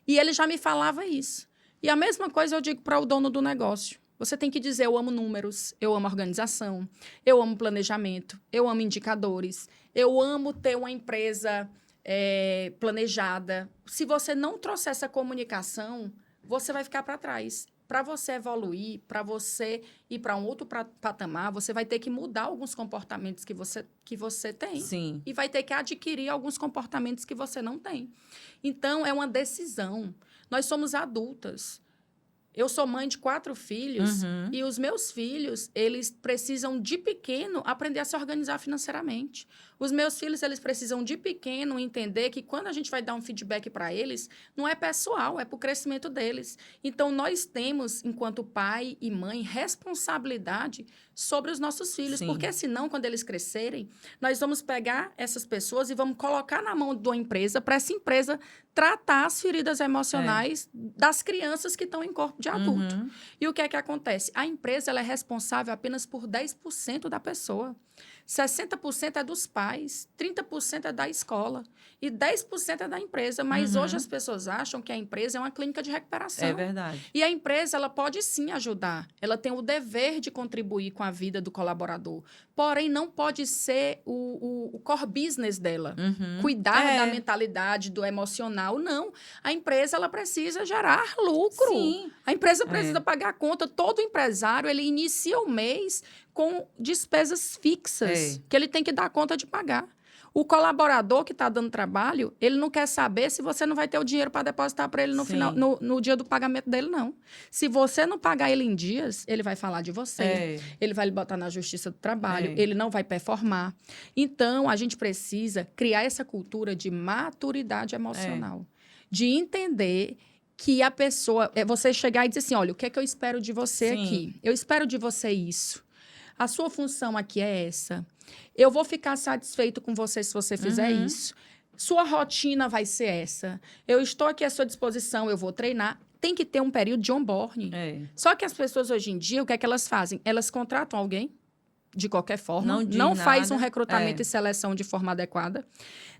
E ele já me falava isso. E a mesma coisa eu digo para o dono do negócio. Você tem que dizer, eu amo números, eu amo organização, eu amo planejamento, eu amo indicadores, eu amo ter uma empresa planejada. Se você não trouxer essa comunicação, você vai ficar para trás. Para você evoluir, para você ir para um outro patamar, você vai ter que mudar alguns comportamentos que você tem. Sim. E vai ter que adquirir alguns comportamentos que você não tem. Então, é uma decisão. Nós somos adultas. Eu sou mãe de 4 filhos e os meus filhos, eles precisam, de pequeno, aprender a se organizar financeiramente. Os meus filhos, eles precisam, de pequeno, entender que quando a gente vai dar um feedback para eles, não é pessoal, é para o crescimento deles. Então, nós temos, enquanto pai e mãe, responsabilidade sobre os nossos filhos. Sim. Porque, senão, quando eles crescerem, nós vamos pegar essas pessoas e vamos colocar na mão de uma empresa, para essa empresa tratar as feridas emocionais das crianças que estão em corpo de adulto. E o que é que acontece? A empresa ela é responsável apenas por 10% da pessoa. 60% é dos pais, 30% é da escola e 10% é da empresa. Mas hoje as pessoas acham que a empresa é uma clínica de recuperação. É verdade. E a empresa ela pode sim ajudar. Ela tem o dever de contribuir com a vida do colaborador. Porém, não pode ser o core business dela. Cuidar da mentalidade, do emocional. Não. A empresa ela precisa gerar lucro. Sim. A empresa precisa pagar a conta. Todo empresário ele inicia o mês com despesas fixas que ele tem que dar conta de pagar. O colaborador que está dando trabalho, ele não quer saber se você não vai ter o dinheiro para depositar para ele no dia do pagamento dele, não. Se você não pagar ele em dias, ele vai falar de você. Ele vai lhe botar na justiça do trabalho. Ele não vai performar. Então, a gente precisa criar essa cultura de maturidade emocional. De entender que a pessoa... você chegar e dizer assim, olha, o que é que eu espero de você aqui? Eu espero de você isso. A sua função aqui é essa. Eu vou ficar satisfeito com você se você fizer isso. Sua rotina vai ser essa. Eu estou aqui à sua disposição, eu vou treinar. Tem que ter um período de onboarding. Só que as pessoas hoje em dia, o que é que elas fazem? Elas contratam alguém, de qualquer forma. Não faz um recrutamento e seleção de forma adequada.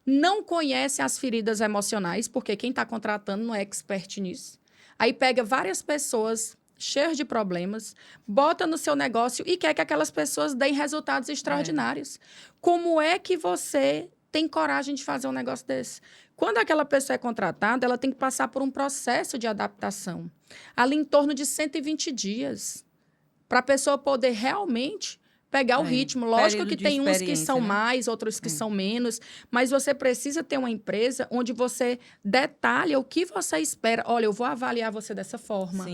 Não conhece as feridas emocionais, porque quem está contratando não é expert nisso. Aí pega várias pessoas... cheios de problemas, bota no seu negócio e quer que aquelas pessoas deem resultados extraordinários. Como é que você tem coragem de fazer um negócio desse? Quando aquela pessoa é contratada, ela tem que passar por um processo de adaptação. Ali em torno de 120 dias. Para a pessoa poder realmente... pegar o ritmo. Lógico que tem uns que são mais, outros que são menos, mas você precisa ter uma empresa onde você detalha o que você espera. Olha, eu vou avaliar você dessa forma.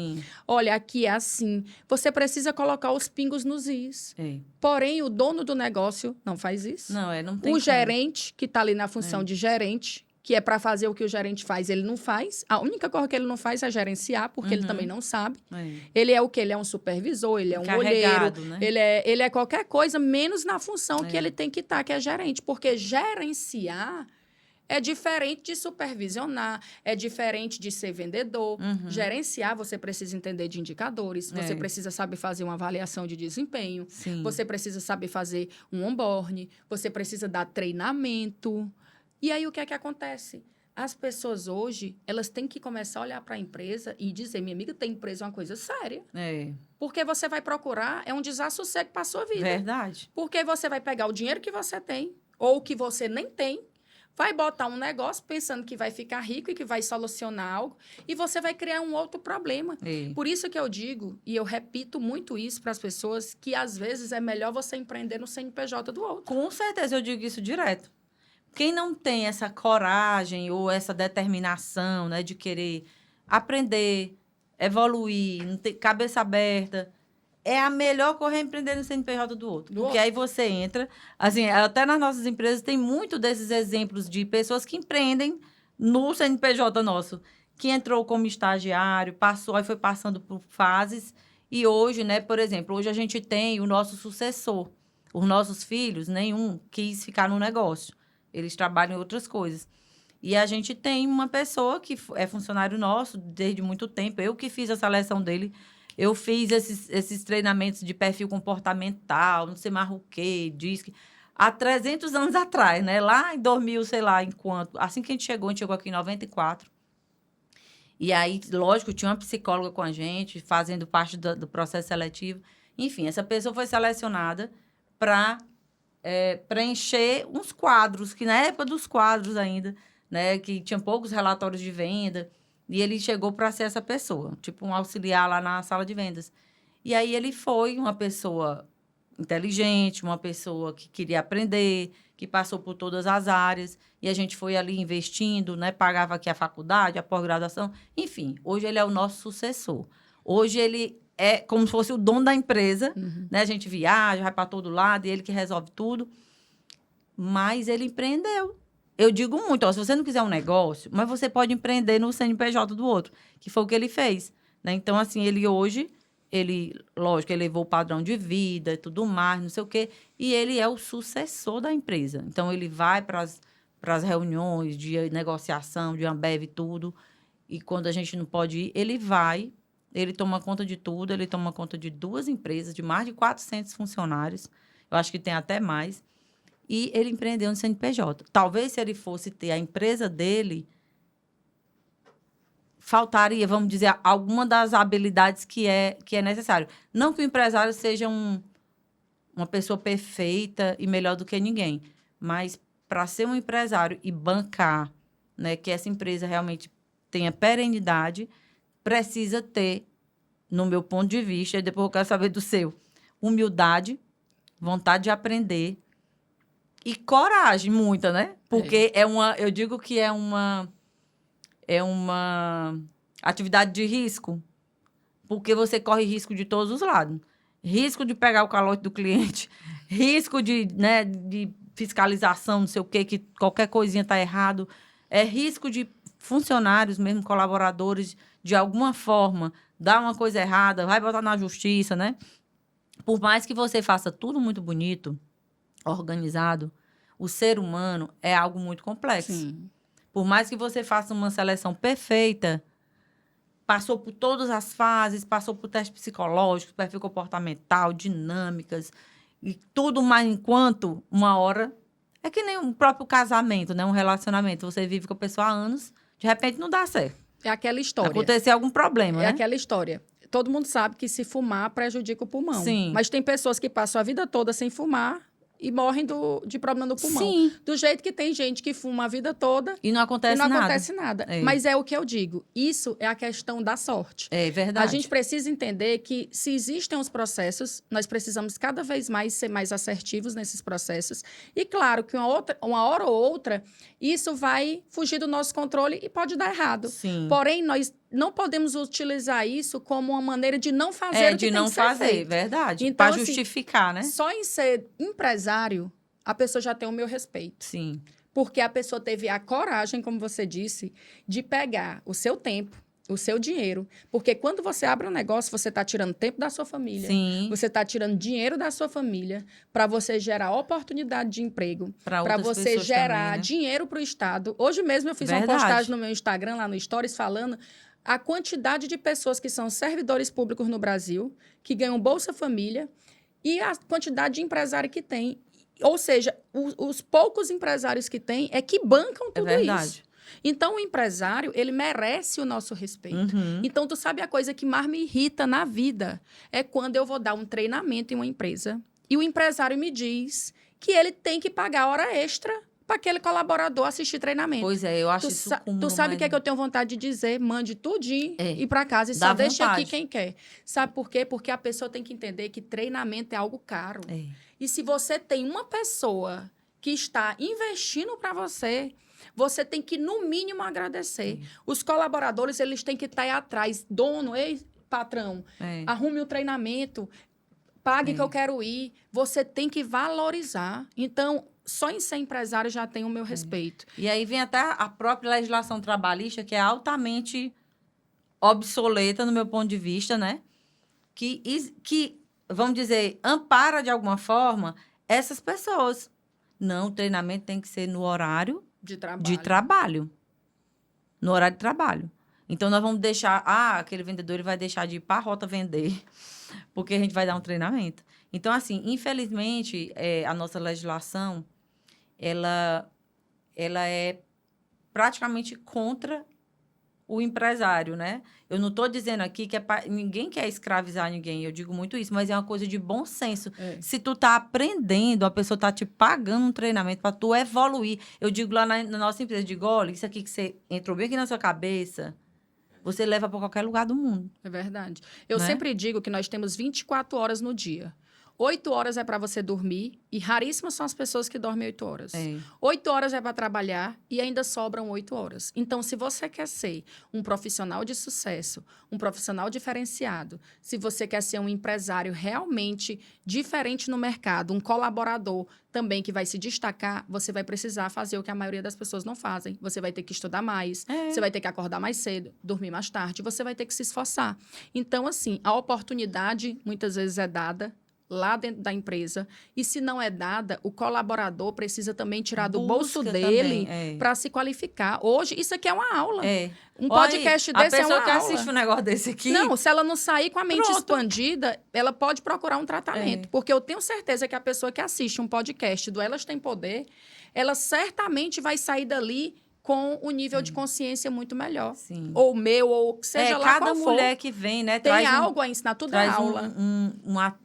Olha, aqui é assim. Você precisa colocar os pingos nos is. Porém, o dono do negócio não faz isso. Não tem o gerente, que está ali na função de gerente, que é para fazer o que o gerente faz, ele não faz. A única coisa que ele não faz é gerenciar, porque ele também não sabe. Ele é o quê? Ele é um supervisor, ele é um olheiro, né? ele é qualquer coisa, menos na função que ele tem que estar, que é gerente. Porque gerenciar é diferente de supervisionar, é diferente de ser vendedor. Gerenciar, você precisa entender de indicadores, você precisa saber fazer uma avaliação de desempenho, você precisa saber fazer um onboarding, você precisa dar treinamento. E aí, o que é que acontece? as pessoas hoje, elas têm que começar a olhar para a empresa e dizer, minha amiga, tem empresa é uma coisa séria. Porque você vai procurar, é um desassossego para a sua vida. Verdade. Porque você vai pegar o dinheiro que você tem, ou que você nem tem, vai botar um negócio pensando que vai ficar rico e que vai solucionar algo, e você vai criar um outro problema. Por isso que eu digo, e eu repito muito isso para as pessoas, que às vezes é melhor você empreender no CNPJ do outro. Com certeza, eu digo isso direto. Quem não tem essa coragem ou essa determinação, né, de querer aprender, evoluir, não ter cabeça aberta, é a melhor correr empreender no CNPJ do outro. Porque aí você entra... Assim, até nas nossas empresas tem muito desses exemplos de pessoas que empreendem no CNPJ nosso. Que entrou como estagiário, passou, aí foi passando por fases. E hoje, né, por exemplo, hoje a gente tem o nosso sucessor. Os nossos filhos, nenhum quis ficar no negócio. Eles trabalham em outras coisas. E a gente tem uma pessoa que é funcionário nosso desde muito tempo. Eu que fiz a seleção dele. Eu fiz esses treinamentos de perfil comportamental, não sei mais o quê, há 300 anos atrás, né? Lá em 2000, sei lá, assim que a gente chegou aqui em 94. E aí, lógico, tinha uma psicóloga com a gente, fazendo parte do processo seletivo. Enfim, essa pessoa foi selecionada para preencher uns quadros, que na época dos quadros ainda, né? Que tinha poucos relatórios de venda. E ele chegou para ser essa pessoa, tipo um auxiliar lá na sala de vendas. E aí ele foi uma pessoa inteligente, uma pessoa que queria aprender, que passou por todas as áreas. E a gente foi ali investindo, né? Pagava aqui a faculdade, a pós-graduação. Enfim, hoje ele é o nosso sucessor. Hoje ele é como se fosse o dono da empresa. Né? A gente viaja, vai para todo lado, e ele que resolve tudo. Mas ele empreendeu. Eu digo muito, se você não quiser um negócio, mas você pode empreender no CNPJ do outro, que foi o que ele fez. Né? Então, assim, lógico, ele levou o padrão de vida e tudo mais, não sei o quê, e ele é o sucessor da empresa. Então, ele vai para as reuniões de negociação, de Ambev e tudo, e quando a gente não pode ir, ele vai, ele toma conta de tudo, ele toma conta de 2 empresas, de mais de 400 funcionários, eu acho que tem até mais. E ele empreendeu no CNPJ. Talvez, se ele fosse ter a empresa dele, faltaria, vamos dizer, alguma das habilidades que é necessário. Não que o empresário seja uma pessoa perfeita e melhor do que ninguém, mas para ser um empresário e bancar, né, que essa empresa realmente tenha perenidade, precisa ter, no meu ponto de vista, e depois eu quero saber do seu, humildade, vontade de aprender, e coragem, muita, né? Porque eu digo que é uma atividade de risco, porque você corre risco de todos os lados. Risco de pegar o calote do cliente, risco de fiscalização, não sei o quê, que qualquer coisinha está errado. Risco de funcionários, mesmo colaboradores, de alguma forma, dar uma coisa errada, vai botar na justiça, né? Por mais que você faça tudo muito bonito, organizado, o ser humano é algo muito complexo. Sim. Por mais que você faça uma seleção perfeita, passou por todas as fases, passou por teste psicológico, perfil comportamental, dinâmicas, e tudo mais enquanto uma hora... É que nem o próprio casamento, né? Um relacionamento. Você vive com a pessoa há anos, de repente não dá certo. É aquela história. Acontecer algum problema, né? É aquela história. Todo mundo sabe que se fumar prejudica o pulmão. Sim. Mas tem pessoas que passam a vida toda sem fumar e morrem de problema no pulmão. Sim. Do jeito que tem gente que fuma a vida toda e não acontece nada. Acontece nada. Mas é o que eu digo. Isso é a questão da sorte. É verdade. A gente precisa entender que, se existem os processos, nós precisamos cada vez mais ser mais assertivos nesses processos. E, claro, que uma hora ou outra, isso vai fugir do nosso controle e pode dar errado. Sim. Porém, nós não podemos utilizar isso como uma maneira de não fazer o que tem que ser feito. Verdade. Então, para justificar, né? Só em ser empresário, a pessoa já tem o meu respeito. Sim. Porque a pessoa teve a coragem, como você disse, de pegar o seu tempo, o seu dinheiro. Porque quando você abre um negócio, você está tirando tempo da sua família. Sim. Você está tirando dinheiro da sua família para você gerar oportunidade de emprego. Para você gerar também, né? dinheiro para o Estado. Hoje mesmo eu fiz uma postagem no meu Instagram, lá no Stories, falando a quantidade de pessoas que são servidores públicos no Brasil, que ganham Bolsa Família, e a quantidade de empresário que tem. Ou seja, os poucos empresários que tem é que bancam tudo isso. Então, o empresário, ele merece o nosso respeito. Uhum. Então, tu sabe a coisa que mais me irrita na vida? É quando eu vou dar um treinamento em uma empresa e o empresário me diz que ele tem que pagar hora extra para aquele colaborador assistir treinamento. Pois é, eu acho Tu, isso sa cúmulo, tu sabe o mas... que é que eu tenho vontade de dizer? Mande tudinho É, e para casa e dá só deixa aqui vontade. quem quer. Sabe por quê? Porque a pessoa tem que entender que treinamento é algo caro. É. E se você tem uma pessoa que está investindo para você, você tem que, no mínimo, agradecer. Os colaboradores, eles têm que estar aí atrás. Dono, ei, patrão, arrume o treinamento, pague que eu quero ir. Você tem que valorizar. Então, só em ser empresário já tem o meu respeito. E aí vem até a própria legislação trabalhista, que é altamente obsoleta, no meu ponto de vista, né? Que, vamos dizer, ampara de alguma forma essas pessoas. Não, o treinamento tem que ser no horário De trabalho. de trabalho. No horário de trabalho. Então, nós vamos deixar... aquele vendedor ele vai deixar de ir para a rota vender, porque a gente vai dar um treinamento. Então, assim, infelizmente, a nossa legislação, ela é praticamente contra o empresário, né? Eu não estou dizendo aqui que ninguém quer escravizar ninguém, eu digo muito isso, mas é uma coisa de bom senso. Se tu tá aprendendo, a pessoa tá te pagando um treinamento para tu evoluir. Eu digo lá na nossa empresa, digo, olha, isso aqui que você entrou bem aqui na sua cabeça, você leva para qualquer lugar do mundo. É verdade. Eu Né? sempre digo que nós temos 24 horas no dia. 8 horas é para você dormir e raríssimas são as pessoas que dormem 8 horas. 8 horas é para trabalhar e ainda sobram 8 horas. Então, se você quer ser um profissional de sucesso, um profissional diferenciado, se você quer ser um empresário realmente diferente no mercado, um colaborador também que vai se destacar, você vai precisar fazer o que a maioria das pessoas não fazem. Você vai ter que estudar mais, você vai ter que acordar mais cedo, dormir mais tarde, você vai ter que se esforçar. Então, assim, a oportunidade muitas vezes é dada lá dentro da empresa. E se não é dada, o colaborador precisa também tirar do bolso dele para se qualificar. Hoje, isso aqui é uma aula. Um podcast desse é uma aula. A pessoa que assiste um negócio desse aqui... Não, se ela não sair com a mente expandida, ela pode procurar um tratamento. Porque eu tenho certeza que a pessoa que assiste um podcast do Elas Têm Poder, ela certamente vai sair dali com um nível de consciência muito melhor. Sim. Ou meu, ou que seja lá qual for. Cada mulher que vem, né? Tem algo a ensinar, tudo é aula.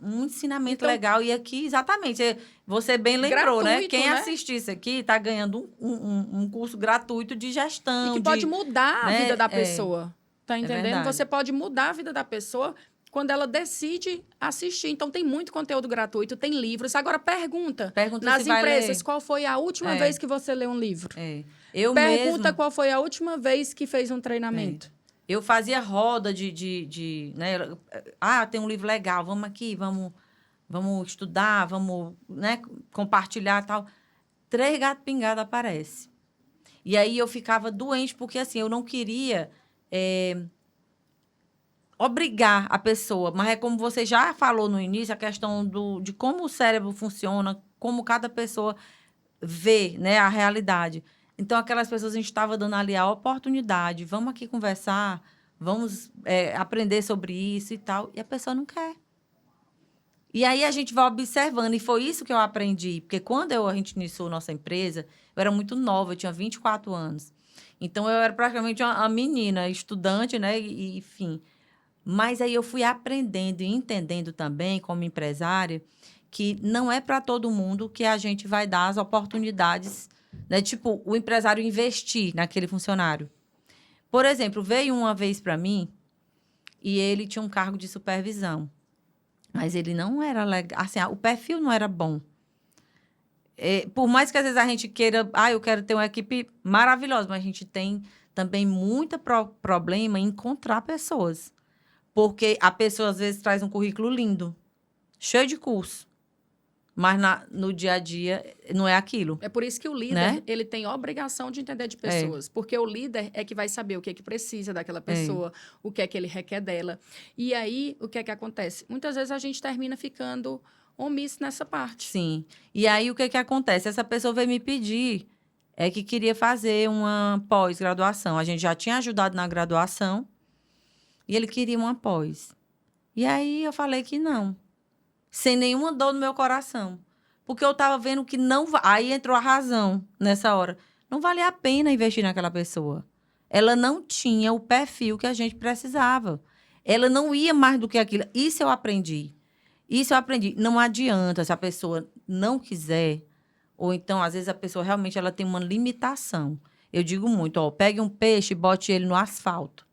Um ensinamento legal. E aqui, exatamente, você bem lembrou, gratuito, né? Quem assistir isso aqui está ganhando um curso gratuito de gestão. E que pode mudar a vida da pessoa. Tá entendendo? Você pode mudar a vida da pessoa quando ela decide assistir. Então, tem muito conteúdo gratuito, tem livros. Agora, pergunta nas empresas, qual foi a última vez que você leu um livro? Pergunta qual foi a última vez que fez um treinamento. Eu fazia roda né? Tem um livro legal, vamos aqui, vamos estudar, vamos, né, compartilhar e tal. 3 gatos pingados aparecem. E aí eu ficava doente, porque assim, eu não queria obrigar a pessoa. Mas é como você já falou no início, a questão de como o cérebro funciona, como cada pessoa vê, né, a realidade. Então, aquelas pessoas, a gente estava dando ali a oportunidade, vamos aqui conversar, vamos aprender sobre isso e tal, e a pessoa não quer. E aí, a gente vai observando, e foi isso que eu aprendi, porque quando a gente iniciou nossa empresa, eu era muito nova, eu tinha 24 anos. Então, eu era praticamente uma menina, estudante, né, e enfim. Mas aí eu fui aprendendo e entendendo também, como empresária, que não é para todo mundo que a gente vai dar as oportunidades, né? Tipo, o empresário investir naquele funcionário. Por exemplo, veio uma vez para mim e ele tinha um cargo de supervisão. Mas ele não era legal. Assim, o perfil não era bom. Por mais que às vezes a gente queira... eu quero ter uma equipe maravilhosa, mas a gente tem também muito problema em encontrar pessoas. Porque a pessoa, às vezes, traz um currículo lindo, cheio de curso. Mas no dia a dia não é aquilo. É por isso que o líder, né? Ele tem obrigação de entender de pessoas. Porque o líder é que vai saber o que é que precisa daquela pessoa, o que é que ele requer dela. E aí, o que é que acontece? Muitas vezes a gente termina ficando omisso nessa parte. Sim. E aí, o que é que acontece? Essa pessoa veio me pedir que queria fazer uma pós-graduação. A gente já tinha ajudado na graduação e ele queria uma pós. E aí, eu falei que não. Sem nenhuma dor no meu coração. Porque eu estava vendo que não... Aí entrou a razão nessa hora. não valia a pena investir naquela pessoa. Ela não tinha o perfil que a gente precisava. Ela não ia mais do que aquilo. Isso eu aprendi. Isso eu aprendi. Não adianta se a pessoa não quiser, ou então, às vezes, a pessoa realmente ela tem uma limitação. Eu digo muito, ó, pegue um peixe e bote ele no asfalto.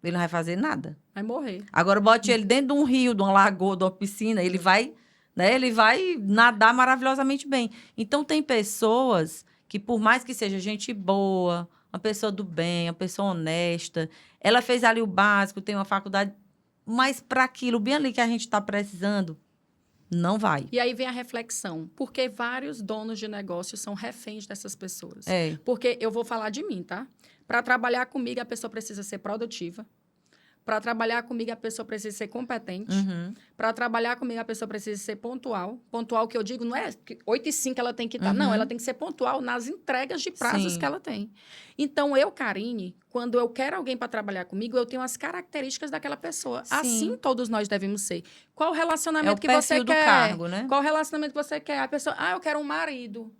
Ele não vai fazer nada. Vai morrer. Agora, bote ele dentro de um rio, de uma lagoa, de uma piscina, ele vai, né, ele vai nadar maravilhosamente bem. Então, tem pessoas que, por mais que seja gente boa, uma pessoa do bem, uma pessoa honesta, ela fez ali o básico, tem uma faculdade, mas para aquilo, bem ali que a gente está precisando, não vai. E aí vem a reflexão. Porque vários donos de negócio são reféns dessas pessoas. É. Porque eu vou falar de mim, tá? Para trabalhar comigo, a pessoa precisa ser produtiva. Para trabalhar comigo, a pessoa precisa ser competente. Para trabalhar comigo, a pessoa precisa ser pontual. Pontual que eu digo não é que 8h05 ela tem que estar. Não, ela tem que ser pontual nas entregas de prazos Sim. que ela tem. Então, eu, Karine, quando eu quero alguém para trabalhar comigo, eu tenho as características daquela pessoa. Sim. Assim, todos nós devemos ser. Qual É relacionamento o que você perfil do quer? cargo, né? Qual relacionamento que você quer? A pessoa, eu quero um marido.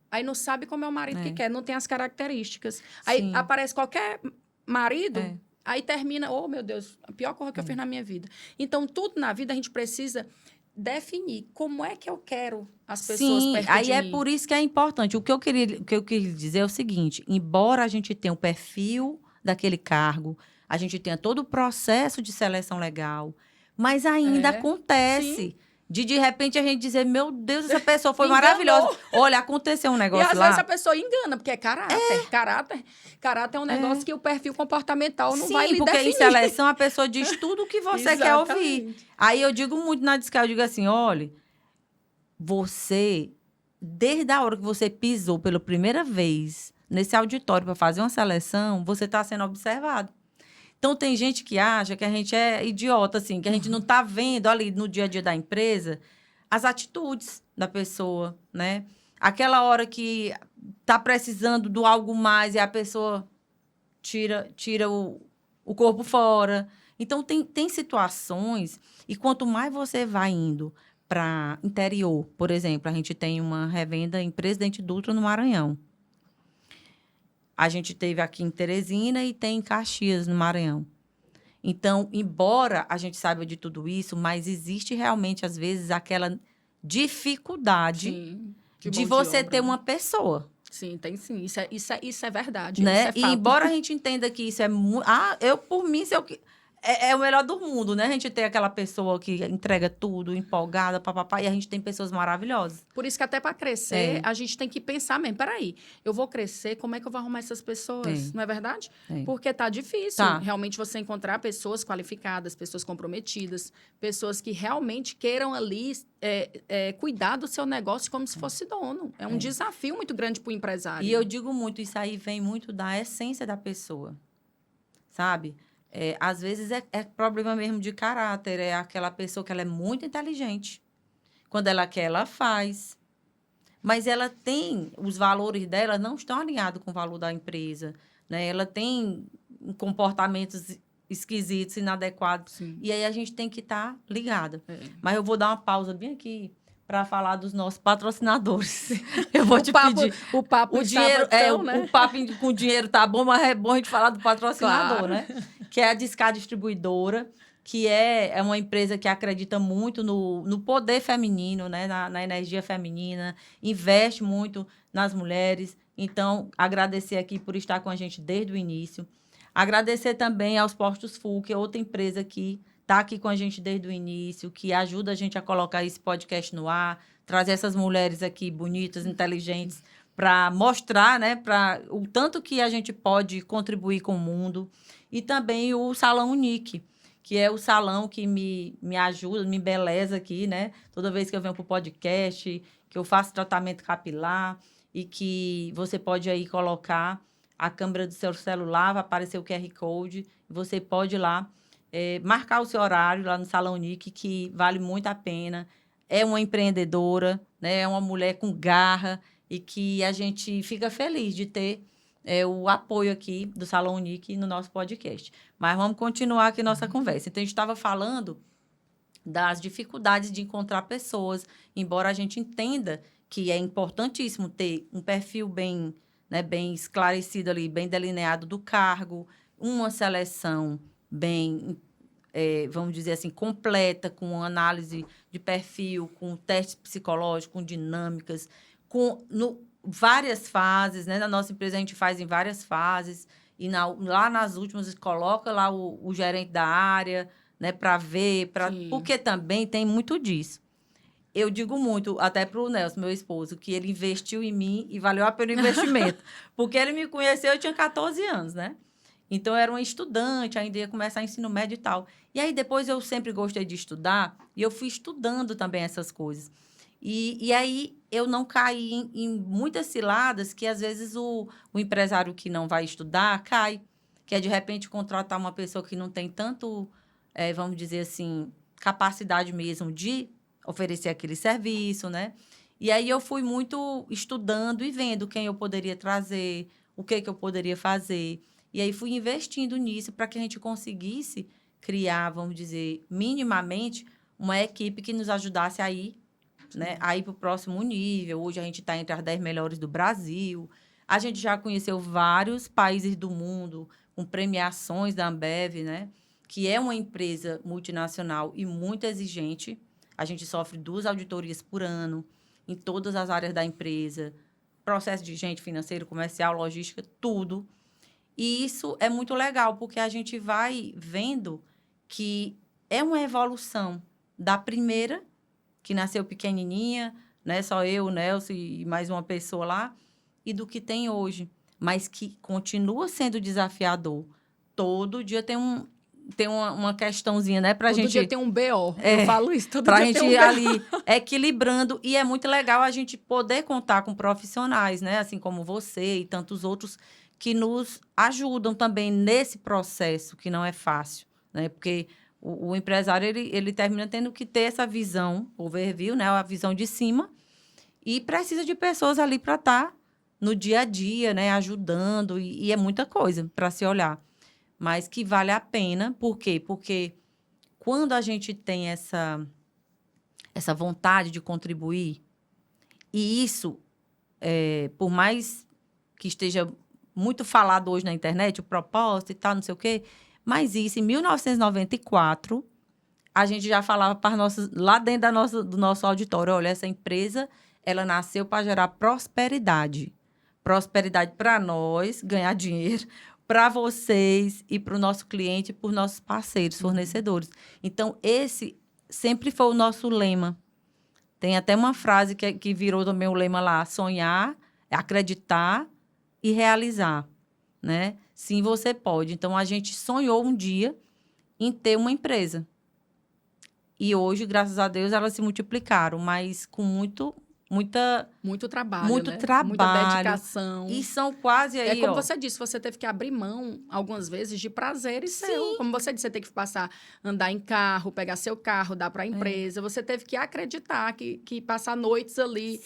Aí não sabe como é o marido que quer, não tem as características. Aí Sim. aparece qualquer marido... É. Aí termina, oh, meu Deus, a pior coisa que eu fiz na minha vida. Então, tudo na vida a gente precisa definir como é que eu quero as pessoas Sim, perto aí de é mim. por isso que é importante. O que eu queria dizer é o seguinte: embora a gente tenha o perfil daquele cargo, a gente tenha todo o processo de seleção legal, mas ainda É, acontece de repente a gente dizer, meu Deus, essa pessoa foi Me enganou. maravilhosa. Olha, aconteceu um E negócio às lá. vezes a pessoa engana, porque é caráter. Caráter é um negócio que o perfil comportamental não vai Sim, lhe porque definir. em seleção a pessoa diz tudo o que você quer ouvir. Exatamente. Aí eu digo muito na disca, eu digo assim, olha, você, desde a hora que você pisou pela primeira vez nesse auditório para fazer uma seleção, você está sendo observado. Então, tem gente que acha que a gente é idiota, assim, que a gente não está vendo ali no dia a dia da empresa as atitudes da pessoa, né? Aquela hora que está precisando do algo mais e a pessoa tira o corpo fora. Então, tem situações, e quanto mais você vai indo para interior, por exemplo, a gente tem uma revenda em Presidente Dutra, no Maranhão. A gente teve aqui em Teresina e tem em Caxias, no Maranhão. Então, embora a gente saiba de tudo isso, mas existe realmente, às vezes, aquela dificuldade Sim, de mão você obra, ter né? uma pessoa. Sim, tem sim. Isso é verdade. Né? Isso é E fato. embora a gente entenda que isso é muito... eu, por mim, se eu... é o melhor do mundo, né? A gente tem aquela pessoa que entrega tudo, empolgada, papapá, e a gente tem pessoas maravilhosas. Por isso que até para crescer, a gente tem que pensar mesmo, peraí, eu vou crescer, como é que eu vou arrumar essas pessoas? Não é verdade? Porque tá difícil realmente você encontrar pessoas qualificadas, pessoas comprometidas, pessoas que realmente queiram ali cuidar do seu negócio como se fosse dono. É um desafio muito grande para o empresário. E eu digo muito, isso aí vem muito da essência da pessoa, sabe? Às vezes é problema mesmo de caráter, é aquela pessoa que ela é muito inteligente. Quando ela quer, ela faz. Mas ela tem, os valores dela não estão alinhados com o valor da empresa, né? Ela tem comportamentos esquisitos, inadequados. Sim. E aí a gente tem que estar ligada. Mas eu vou dar uma pausa bem aqui para falar dos nossos patrocinadores. Eu vou te pedir. O papo O dinheiro, tão, né? o papo com o dinheiro tá bom, mas é bom a gente falar do patrocinador, Claro. né? Que é a Discar Distribuidora, que é uma empresa que acredita muito no poder feminino, né? Na energia feminina, investe muito nas mulheres. Então, agradecer aqui por estar com a gente desde o início. Agradecer também aos Postos Full, que é outra empresa que está aqui com a gente desde o início, que ajuda a gente a colocar esse podcast no ar, trazer essas mulheres aqui bonitas, inteligentes, para mostrar, né, o tanto que a gente pode contribuir com o mundo. E também o Salão Unique, que é o salão que me ajuda, me embeleza aqui, né? Toda vez que eu venho para o podcast, que eu faço tratamento capilar e que você pode aí colocar a câmera do seu celular, vai aparecer o QR Code, e você pode ir lá marcar o seu horário lá no Salão Unique, que vale muito a pena. É uma empreendedora, né? É uma mulher com garra e que a gente fica feliz de ter o apoio aqui do Salão Unique no nosso podcast. Mas vamos continuar aqui nossa conversa. Então, a gente estava falando das dificuldades de encontrar pessoas, embora a gente entenda que é importantíssimo ter um perfil bem né, bem esclarecido ali, bem delineado do cargo, uma seleção bem, vamos dizer assim, completa, com análise de perfil, com teste psicológico, com dinâmicas, várias fases, né? Na nossa empresa a gente faz em várias fases, e lá nas últimas coloca lá o gerente da área, né, para ver, porque também tem muito disso. Eu digo muito, até para o Nelson, meu esposo, que ele investiu em mim e valeu a pena o investimento. Porque ele me conheceu, eu tinha 14 anos, né? Então, eu era uma estudante, ainda ia começar ensino médio e tal. E aí, depois, eu sempre gostei de estudar, e eu fui estudando também essas coisas. E aí, eu não caí em muitas ciladas que, às vezes, o empresário que não vai estudar cai. Que é, de repente, contratar uma pessoa que não tem tanto, vamos dizer assim, capacidade mesmo de oferecer aquele serviço, né? E aí, eu fui muito estudando e vendo quem eu poderia trazer, o que eu poderia fazer. E aí, fui investindo nisso para que a gente conseguisse criar, vamos dizer, minimamente, uma equipe que nos ajudasse a ir, né, a ir para o próximo nível. Hoje, a gente está entre as 10 melhores do Brasil. A gente já conheceu vários países do mundo com premiações da Ambev, né, que é uma empresa multinacional e muito exigente. A gente sofre 2 auditorias por ano em todas as áreas da empresa, processo de gente financeiro, comercial, logística, tudo. E isso é muito legal, porque a gente vai vendo que é uma evolução da primeira, que nasceu pequenininha, né? Só eu, o Nelson e mais uma pessoa lá, e do que tem hoje. Mas que continua sendo desafiador. Todo dia tem uma questãozinha, né? Todo dia tem um BO. Eu falo isso, todo dia tem um BO. Para a gente ir ali equilibrando. E é muito legal a gente poder contar com profissionais, né? Assim como você e tantos outros que nos ajudam também nesse processo, que não é fácil, né? Porque o empresário, ele termina tendo que ter essa visão, overview, né? A visão de cima, e precisa de pessoas ali para estar no dia a dia, né? Ajudando, e é muita coisa para se olhar. Mas que vale a pena. Por quê? Porque quando a gente tem essa vontade de contribuir, e isso, por mais que esteja muito falado hoje na internet, o propósito e tal, não sei o quê, mas isso, em 1994, a gente já falava para lá dentro do nosso auditório, olha, essa empresa, ela nasceu para gerar prosperidade. Prosperidade para nós, ganhar dinheiro, para vocês e para o nosso cliente e para os nossos parceiros, fornecedores. Então, esse sempre foi o nosso lema. Tem até uma frase que virou também o lema lá: sonhar, acreditar e realizar, né? Sim, você pode. Então, a gente sonhou um dia em ter uma empresa. E hoje, graças a Deus, elas se multiplicaram, mas com muito trabalho, né? Muita dedicação. E são quase aí, como você disse, você teve que abrir mão, algumas vezes, de prazeres seu. Como você disse, você teve que andar em carro, pegar seu carro, dar para a empresa. Você teve que acreditar que passar noites ali,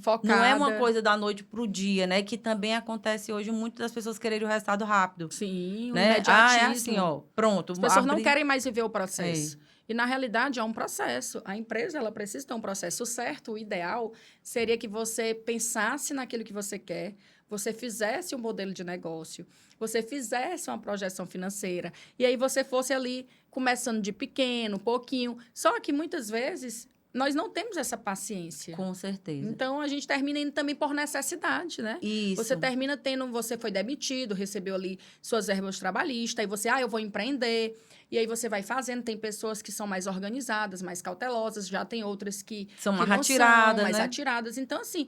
focada. Não é uma coisa da noite para o dia, né? Que também acontece hoje, muitas das pessoas quererem o resultado rápido. Sim, né? Imediatismo. É assim, ó, pronto. As pessoas não querem mais viver o processo. E, na realidade, é um processo. A empresa, ela precisa ter um processo. O certo, o ideal, seria que você pensasse naquilo que você quer, você fizesse um modelo de negócio, você fizesse uma projeção financeira, e aí você fosse ali começando de pequeno, pouquinho. Só que, muitas vezes, nós não temos essa paciência. Com certeza. Então, a gente termina indo também por necessidade, né? Isso. Você termina você foi demitido, recebeu ali suas verbas trabalhistas, e você, eu vou empreender. E aí você vai fazendo, tem pessoas que são mais organizadas, mais cautelosas, já tem outras que são mais atiradas, mais atiradas. Então, assim,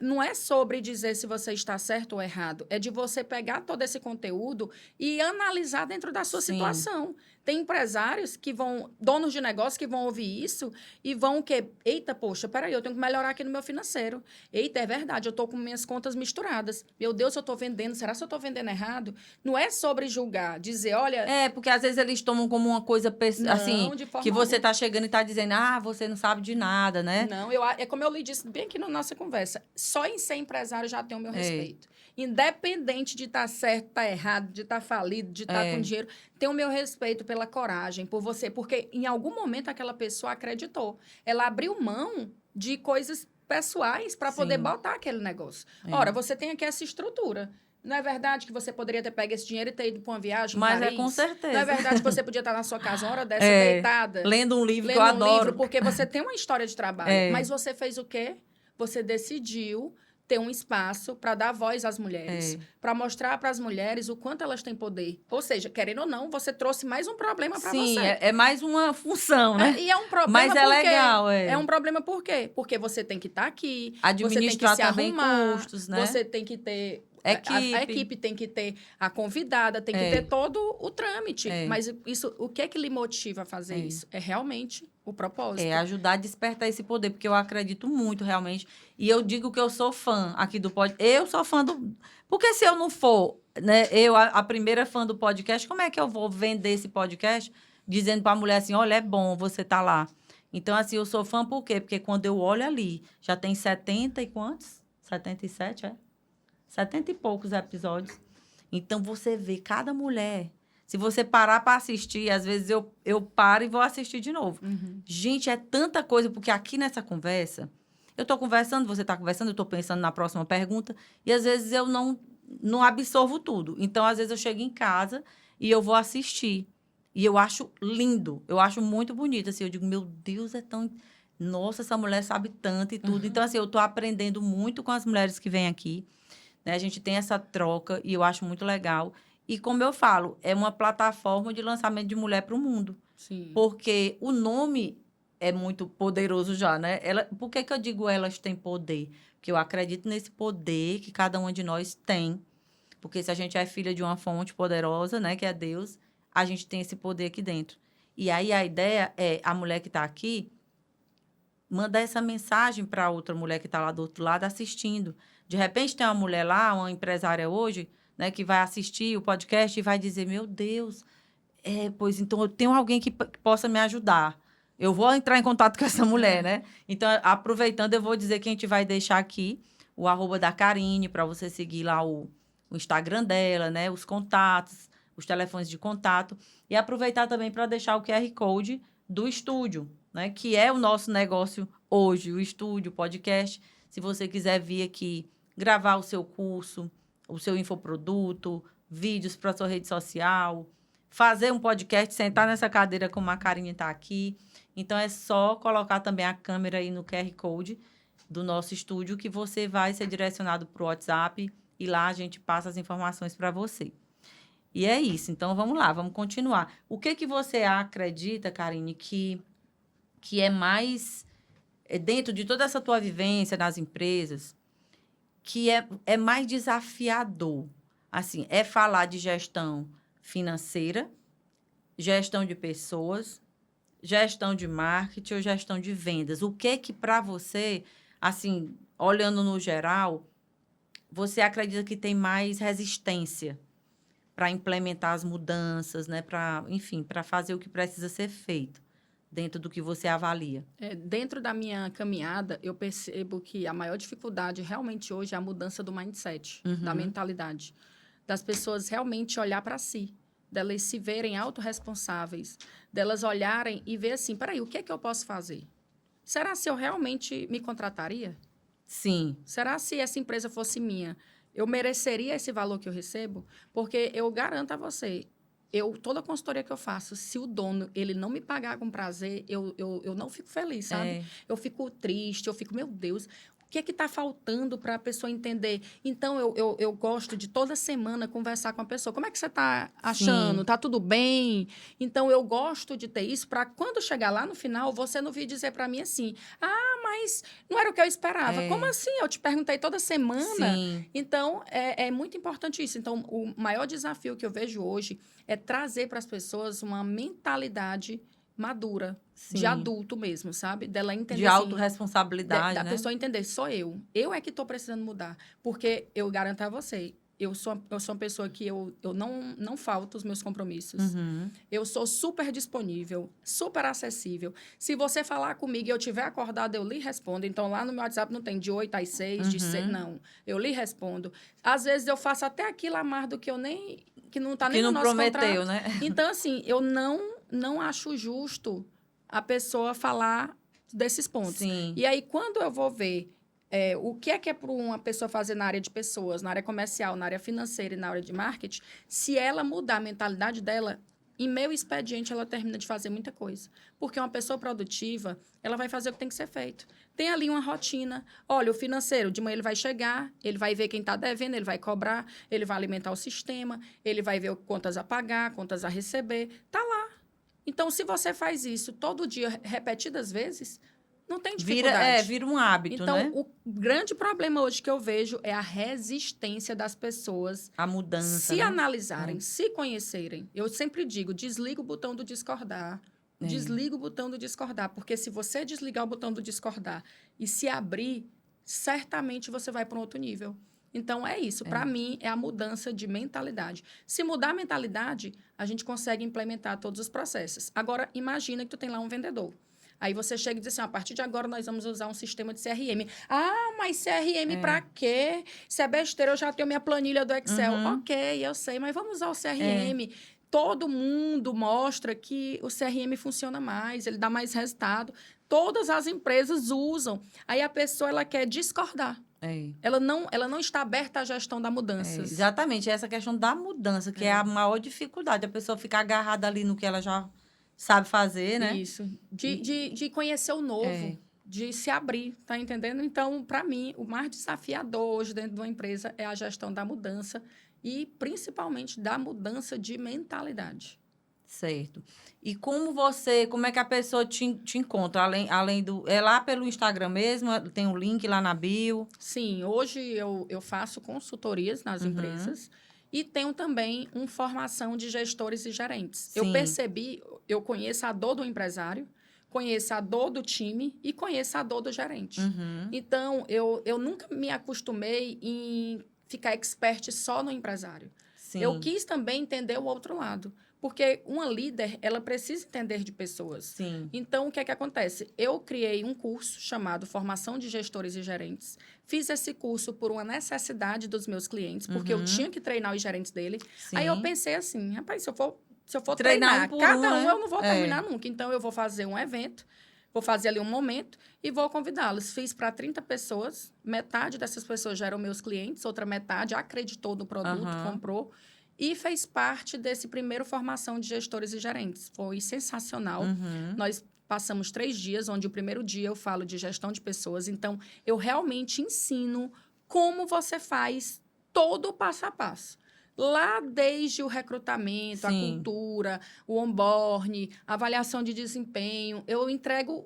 não é sobre dizer se você está certo ou errado, é de você pegar todo esse conteúdo e analisar dentro da sua situação. Tem empresários que donos de negócio que vão ouvir isso e vão eita, poxa, peraí, eu tenho que melhorar aqui no meu financeiro. Eita, é verdade, eu estou com minhas contas misturadas. Meu Deus, eu estou vendendo, será que eu estou vendendo errado? Não é sobre julgar, dizer, olha... porque às vezes eles tomam como uma coisa, assim, que você está chegando e está dizendo, você não sabe de nada, né? Não, é como eu lhe disse bem aqui na nossa conversa, só em ser empresário já tem o meu respeito. Independente de estar certo, estar errado, de estar falido, de estar com dinheiro, tem o meu respeito pela coragem, por você, porque em algum momento aquela pessoa acreditou. Ela abriu mão de coisas pessoais para poder botar aquele negócio. Ora, você tem aqui essa estrutura. Não é verdade que você poderia ter pego esse dinheiro e ter ido para uma viagem em Paris? Com certeza. Não é verdade que você podia estar na sua casa uma hora dessa, deitada? Lendo um livro que eu adoro. Livro, porque você tem uma história de trabalho. Mas você fez o quê? Você decidiu ter um espaço para dar voz às mulheres, para mostrar para as mulheres o quanto elas têm poder. Ou seja, querendo ou não, você trouxe mais um problema para você. Sim, é mais uma função, né? E é um problema. Mas é legal, É um problema por quê? Porque você tem que estar aqui, administrar você tem que se também arrumar, custos, né? você tem que ter... Equipe. A equipe tem que ter a convidada, tem que ter todo o trâmite. Mas isso, o que é que lhe motiva a fazer isso? É realmente o propósito. É ajudar a despertar esse poder, porque eu acredito muito, realmente. E eu digo que eu sou fã aqui do podcast. Eu sou fã do... Porque se eu não for, né, a primeira fã do podcast, como é que eu vou vender esse podcast dizendo para a mulher assim, olha, é bom você tá lá. Então, assim, eu sou fã por quê? Porque quando eu olho ali, já tem 70 e quantos? 77, 70 e poucos episódios. Então, você vê cada mulher. Se você parar para assistir, às vezes eu paro e vou assistir de novo. Gente, é tanta coisa, porque aqui nessa conversa, eu estou conversando, você está conversando, eu estou pensando na próxima pergunta, e às vezes eu não absorvo tudo. Então, às vezes eu chego em casa e eu vou assistir. E eu acho lindo, eu acho muito bonito. Assim, eu digo, meu Deus, é tão... Nossa, essa mulher sabe tanto e tudo. Então, assim, eu estou aprendendo muito com as mulheres que vêm aqui. Né? A gente tem essa troca e eu acho muito legal. E, como eu falo, é uma plataforma de lançamento de mulher para o mundo. Sim. Porque o nome é muito poderoso já, né? Por que eu digo elas têm poder? Porque eu acredito nesse poder que cada uma de nós tem. Porque se a gente é filha de uma fonte poderosa, né, que é Deus, a gente tem esse poder aqui dentro. E aí a ideia é a mulher que está aqui mandar essa mensagem para outra mulher que está lá do outro lado assistindo. De repente tem uma mulher lá, uma empresária hoje, né, que vai assistir o podcast e vai dizer, meu Deus, pois então eu tenho alguém que possa me ajudar. Eu vou entrar em contato com essa mulher, né? Então, aproveitando, eu vou dizer que a gente vai deixar aqui o @ da Karine, para você seguir lá o Instagram dela, né? Os contatos, os telefones de contato. E aproveitar também para deixar o QR Code do estúdio, né? Que é o nosso negócio hoje, o estúdio, o podcast. Se você quiser vir aqui gravar o seu curso, o seu infoproduto, vídeos para a sua rede social, fazer um podcast, sentar nessa cadeira como a Karine está aqui. Então, é só colocar também a câmera aí no QR Code do nosso estúdio que você vai ser direcionado para o WhatsApp e lá a gente passa as informações para você. E é isso. Então, vamos lá, vamos continuar. O que você acredita, Karine, que é mais, dentro de toda essa tua vivência nas empresas, que é mais desafiador? Assim, é falar de gestão financeira, gestão de pessoas, gestão de marketing ou gestão de vendas? O que para você, assim, olhando no geral, você acredita que tem mais resistência para implementar as mudanças, né? Enfim, para fazer o que precisa ser feito dentro do que você avalia? Dentro da minha caminhada, eu percebo que a maior dificuldade realmente hoje é a mudança do mindset, da mentalidade. Das pessoas realmente olhar para si, delas se verem autorresponsáveis, delas olharem e ver assim, peraí, o que é que eu posso fazer? Será se eu realmente me contrataria? Sim. Será se essa empresa fosse minha? Eu mereceria esse valor que eu recebo? Porque eu garanto a você, toda a consultoria que eu faço, se o dono ele não me pagar com prazer, eu não fico feliz, sabe? Eu fico triste, eu fico, meu Deus... O que é que está faltando para a pessoa entender? Então, eu gosto de toda semana conversar com a pessoa. Como é que você está achando? Está tudo bem? Então, eu gosto de ter isso para quando chegar lá no final, você não vir dizer para mim assim, mas não era o que eu esperava. Como assim? Eu te perguntei toda semana. Sim. Então, é muito importante isso. Então, o maior desafio que eu vejo hoje é trazer para as pessoas uma mentalidade madura, de adulto mesmo, sabe? Dela entender, de autorresponsabilidade, da né? pessoa entender, sou eu. Eu é que estou precisando mudar. Porque eu garanto a você, eu sou uma pessoa que eu não falto os meus compromissos. Eu sou super disponível, super acessível. Se você falar comigo e eu tiver acordado, eu lhe respondo. Então, lá no meu WhatsApp não tem de 8 às 6, de 6, não. Eu lhe respondo. Às vezes, eu faço até aquilo a mais do que que não está nem no nosso contrato. Que não prometeu, né? Então, assim, eu não acho justo a pessoa falar desses pontos. Sim. E aí, quando eu vou ver O que é para uma pessoa fazer na área de pessoas, na área comercial, na área financeira e na área de marketing, se ela mudar a mentalidade dela, em meio expediente ela termina de fazer muita coisa. Porque uma pessoa produtiva, ela vai fazer o que tem que ser feito. Tem ali uma rotina. Olha, o financeiro, de manhã ele vai chegar, ele vai ver quem está devendo, ele vai cobrar, ele vai alimentar o sistema, ele vai ver contas a pagar, contas a receber. Está lá. Então, se você faz isso todo dia, repetidas vezes, não tem dificuldade. Vira um hábito, então, né? o grande problema hoje que eu vejo é a resistência das pessoas A mudança, se né? analisarem, se conhecerem. Eu sempre digo, desliga o botão do discordar. Desliga o botão do discordar. Porque se você desligar o botão do discordar e se abrir, certamente você vai para um outro nível. Então, é isso. Para mim, é a mudança de mentalidade. Se mudar a mentalidade, a gente consegue implementar todos os processos. Agora, imagina que tu tem lá um vendedor. Aí você chega e diz assim, a partir de agora nós vamos usar um sistema de CRM. Ah, mas CRM para quê? Se é besteira, eu já tenho minha planilha do Excel. Ok, eu sei, mas vamos usar o CRM. Todo mundo mostra que o CRM funciona mais, ele dá mais resultado. Todas as empresas usam. Aí a pessoa ela quer discordar. Ela não está aberta à gestão da mudança. Exatamente, essa questão da mudança, que é a maior dificuldade. A pessoa ficar agarrada ali no que ela já sabe fazer, né? Isso. De conhecer o novo, de se abrir, tá entendendo? Então, para mim, o mais desafiador hoje dentro de uma empresa é a gestão da mudança e, principalmente, da mudança de mentalidade. Certo. E como é que a pessoa te encontra? Além do... É lá pelo Instagram mesmo? Tem um link lá na bio? Sim, hoje eu faço consultorias nas empresas e tenho também uma formação de gestores e gerentes. Sim. Eu conheço a dor do empresário, conheço a dor do time e conheço a dor do gerente. Então, eu nunca me acostumei em ficar expert só no empresário. Sim. Eu quis também entender o outro lado. Porque uma líder, ela precisa entender de pessoas. Sim. Então, o que é que acontece? Eu criei um curso chamado Formação de Gestores e Gerentes. Fiz esse curso por uma necessidade dos meus clientes, porque eu tinha que treinar os gerentes dele. Sim. Aí eu pensei assim, rapaz, se eu for treinar cada um, eu não vou terminar nunca. Então, eu vou fazer um evento, vou fazer ali um momento e vou convidá-los. Fiz para 30 pessoas, metade dessas pessoas já eram meus clientes, outra metade acreditou no produto, comprou. E fez parte desse primeiro formação de gestores e gerentes. Foi sensacional. Nós passamos 3 dias, onde o primeiro dia eu falo de gestão de pessoas. Então, eu realmente ensino como você faz todo o passo a passo. Lá desde o recrutamento, a cultura, o onboarding, a avaliação de desempenho, eu entrego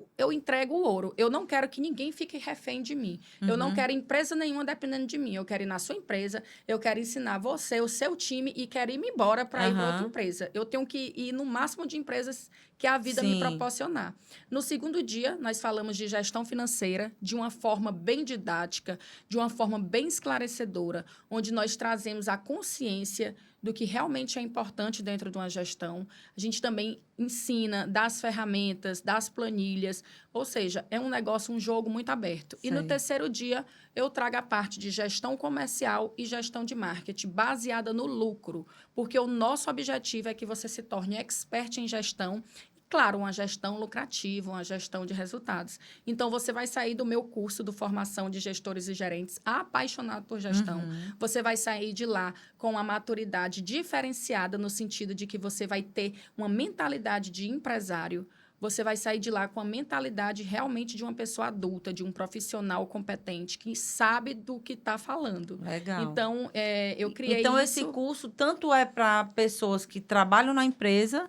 o ouro. Eu não quero que ninguém fique refém de mim. Eu não quero empresa nenhuma dependendo de mim. Eu quero ir na sua empresa, eu quero ensinar você, o seu time, e quero ir embora para ir para outra empresa. Eu tenho que ir no máximo de empresas que a vida me proporcionar. No segundo dia, nós falamos de gestão financeira de uma forma bem didática, de uma forma bem esclarecedora, onde nós trazemos a consciência do que realmente é importante dentro de uma gestão. A gente também ensina das ferramentas, das planilhas, ou seja, é um negócio, um jogo muito aberto. E no terceiro dia, eu trago a parte de gestão comercial e gestão de marketing, baseada no lucro, porque o nosso objetivo é que você se torne expert em gestão. Claro, uma gestão lucrativa, uma gestão de resultados. Então, você vai sair do meu curso de formação de gestores e gerentes apaixonado por gestão. Você vai sair de lá com uma maturidade diferenciada no sentido de que você vai ter uma mentalidade de empresário. Você vai sair de lá com a mentalidade realmente de uma pessoa adulta, de um profissional competente, que sabe do que está falando. Legal. Então, eu criei Então, isso... esse curso tanto é para pessoas que trabalham na empresa,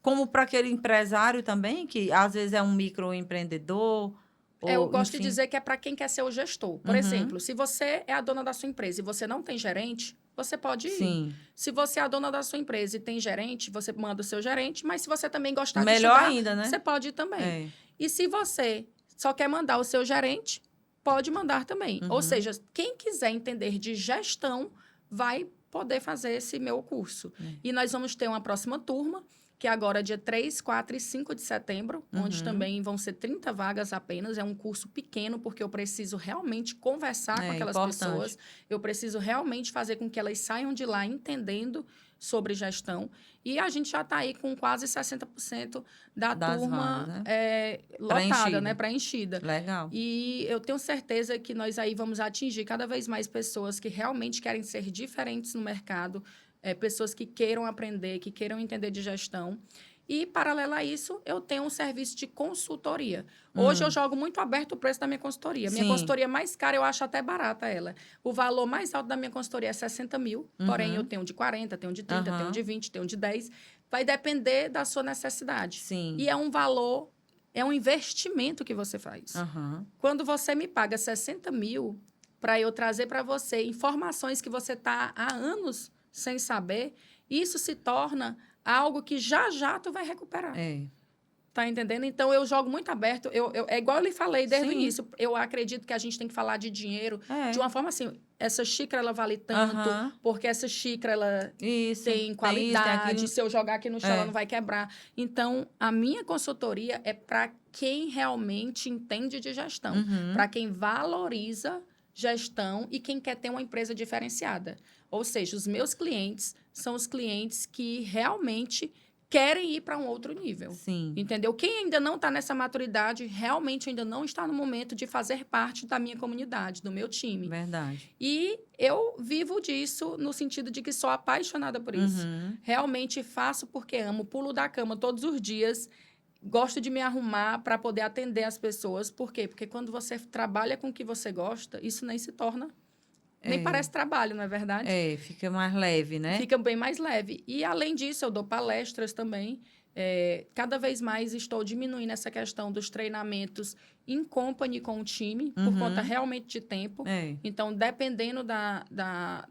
como para aquele empresário também, que às vezes é um microempreendedor. Eu gosto de dizer que é para quem quer ser o gestor. Por exemplo, se você é a dona da sua empresa e você não tem gerente, você pode ir. Sim. Se você é a dona da sua empresa e tem gerente, você manda o seu gerente, mas se você também gostar de Melhor estudar, ainda, né? você pode ir também. E se você só quer mandar o seu gerente, pode mandar também. Ou seja, quem quiser entender de gestão vai poder fazer esse meu curso. E nós vamos ter uma próxima turma, que é agora dia 3, 4 e 5 de setembro, onde também vão ser 30 vagas apenas. É um curso pequeno, porque eu preciso realmente conversar com aquelas pessoas. Eu preciso realmente fazer com que elas saiam de lá entendendo sobre gestão. E a gente já está aí com quase 60% da Das turma vagas, né? lotada, Preenchida. né? Preenchida. Legal. E eu tenho certeza que nós aí vamos atingir cada vez mais pessoas que realmente querem ser diferentes no mercado, pessoas que queiram aprender, que queiram entender de gestão. E, paralelo a isso, eu tenho um serviço de consultoria. Hoje, eu jogo muito aberto o preço da minha consultoria. Minha Sim. consultoria mais cara, eu acho até barata ela. O valor mais alto da minha consultoria é 60 mil. Porém, eu tenho de 40, tenho de 30, tenho de 20, tenho de 10. Vai depender da sua necessidade. Sim. E é um valor, é um investimento que você faz. Quando você me paga 60 mil para eu trazer para você informações que você está há anos sem saber, isso se torna algo que já tu vai recuperar. Tá entendendo? Então, eu jogo muito aberto. É igual eu lhe falei desde o início. Eu acredito que a gente tem que falar de dinheiro de uma forma assim. Essa xícara, ela vale tanto, porque essa xícara, ela tem qualidade. Tem se eu jogar aqui no chão, ela não vai quebrar. Então, a minha consultoria é para quem realmente entende de gestão. Para quem valoriza gestão e quem quer ter uma empresa diferenciada. Ou seja, os meus clientes são os clientes que realmente querem ir para um outro nível. Sim. Entendeu? Quem ainda não está nessa maturidade, realmente ainda não está no momento de fazer parte da minha comunidade, do meu time. Verdade. E eu vivo disso no sentido de que sou apaixonada por isso. Realmente faço porque amo, pulo da cama todos os dias, gosto de me arrumar para poder atender as pessoas. Por quê? Porque quando você trabalha com o que você gosta, isso nem se torna... Nem parece trabalho, não é verdade? Fica mais leve, né? Fica bem mais leve. E, além disso, eu dou palestras também. Cada vez mais estou diminuindo essa questão dos treinamentos em company com o time, por conta realmente de tempo. Então, dependendo da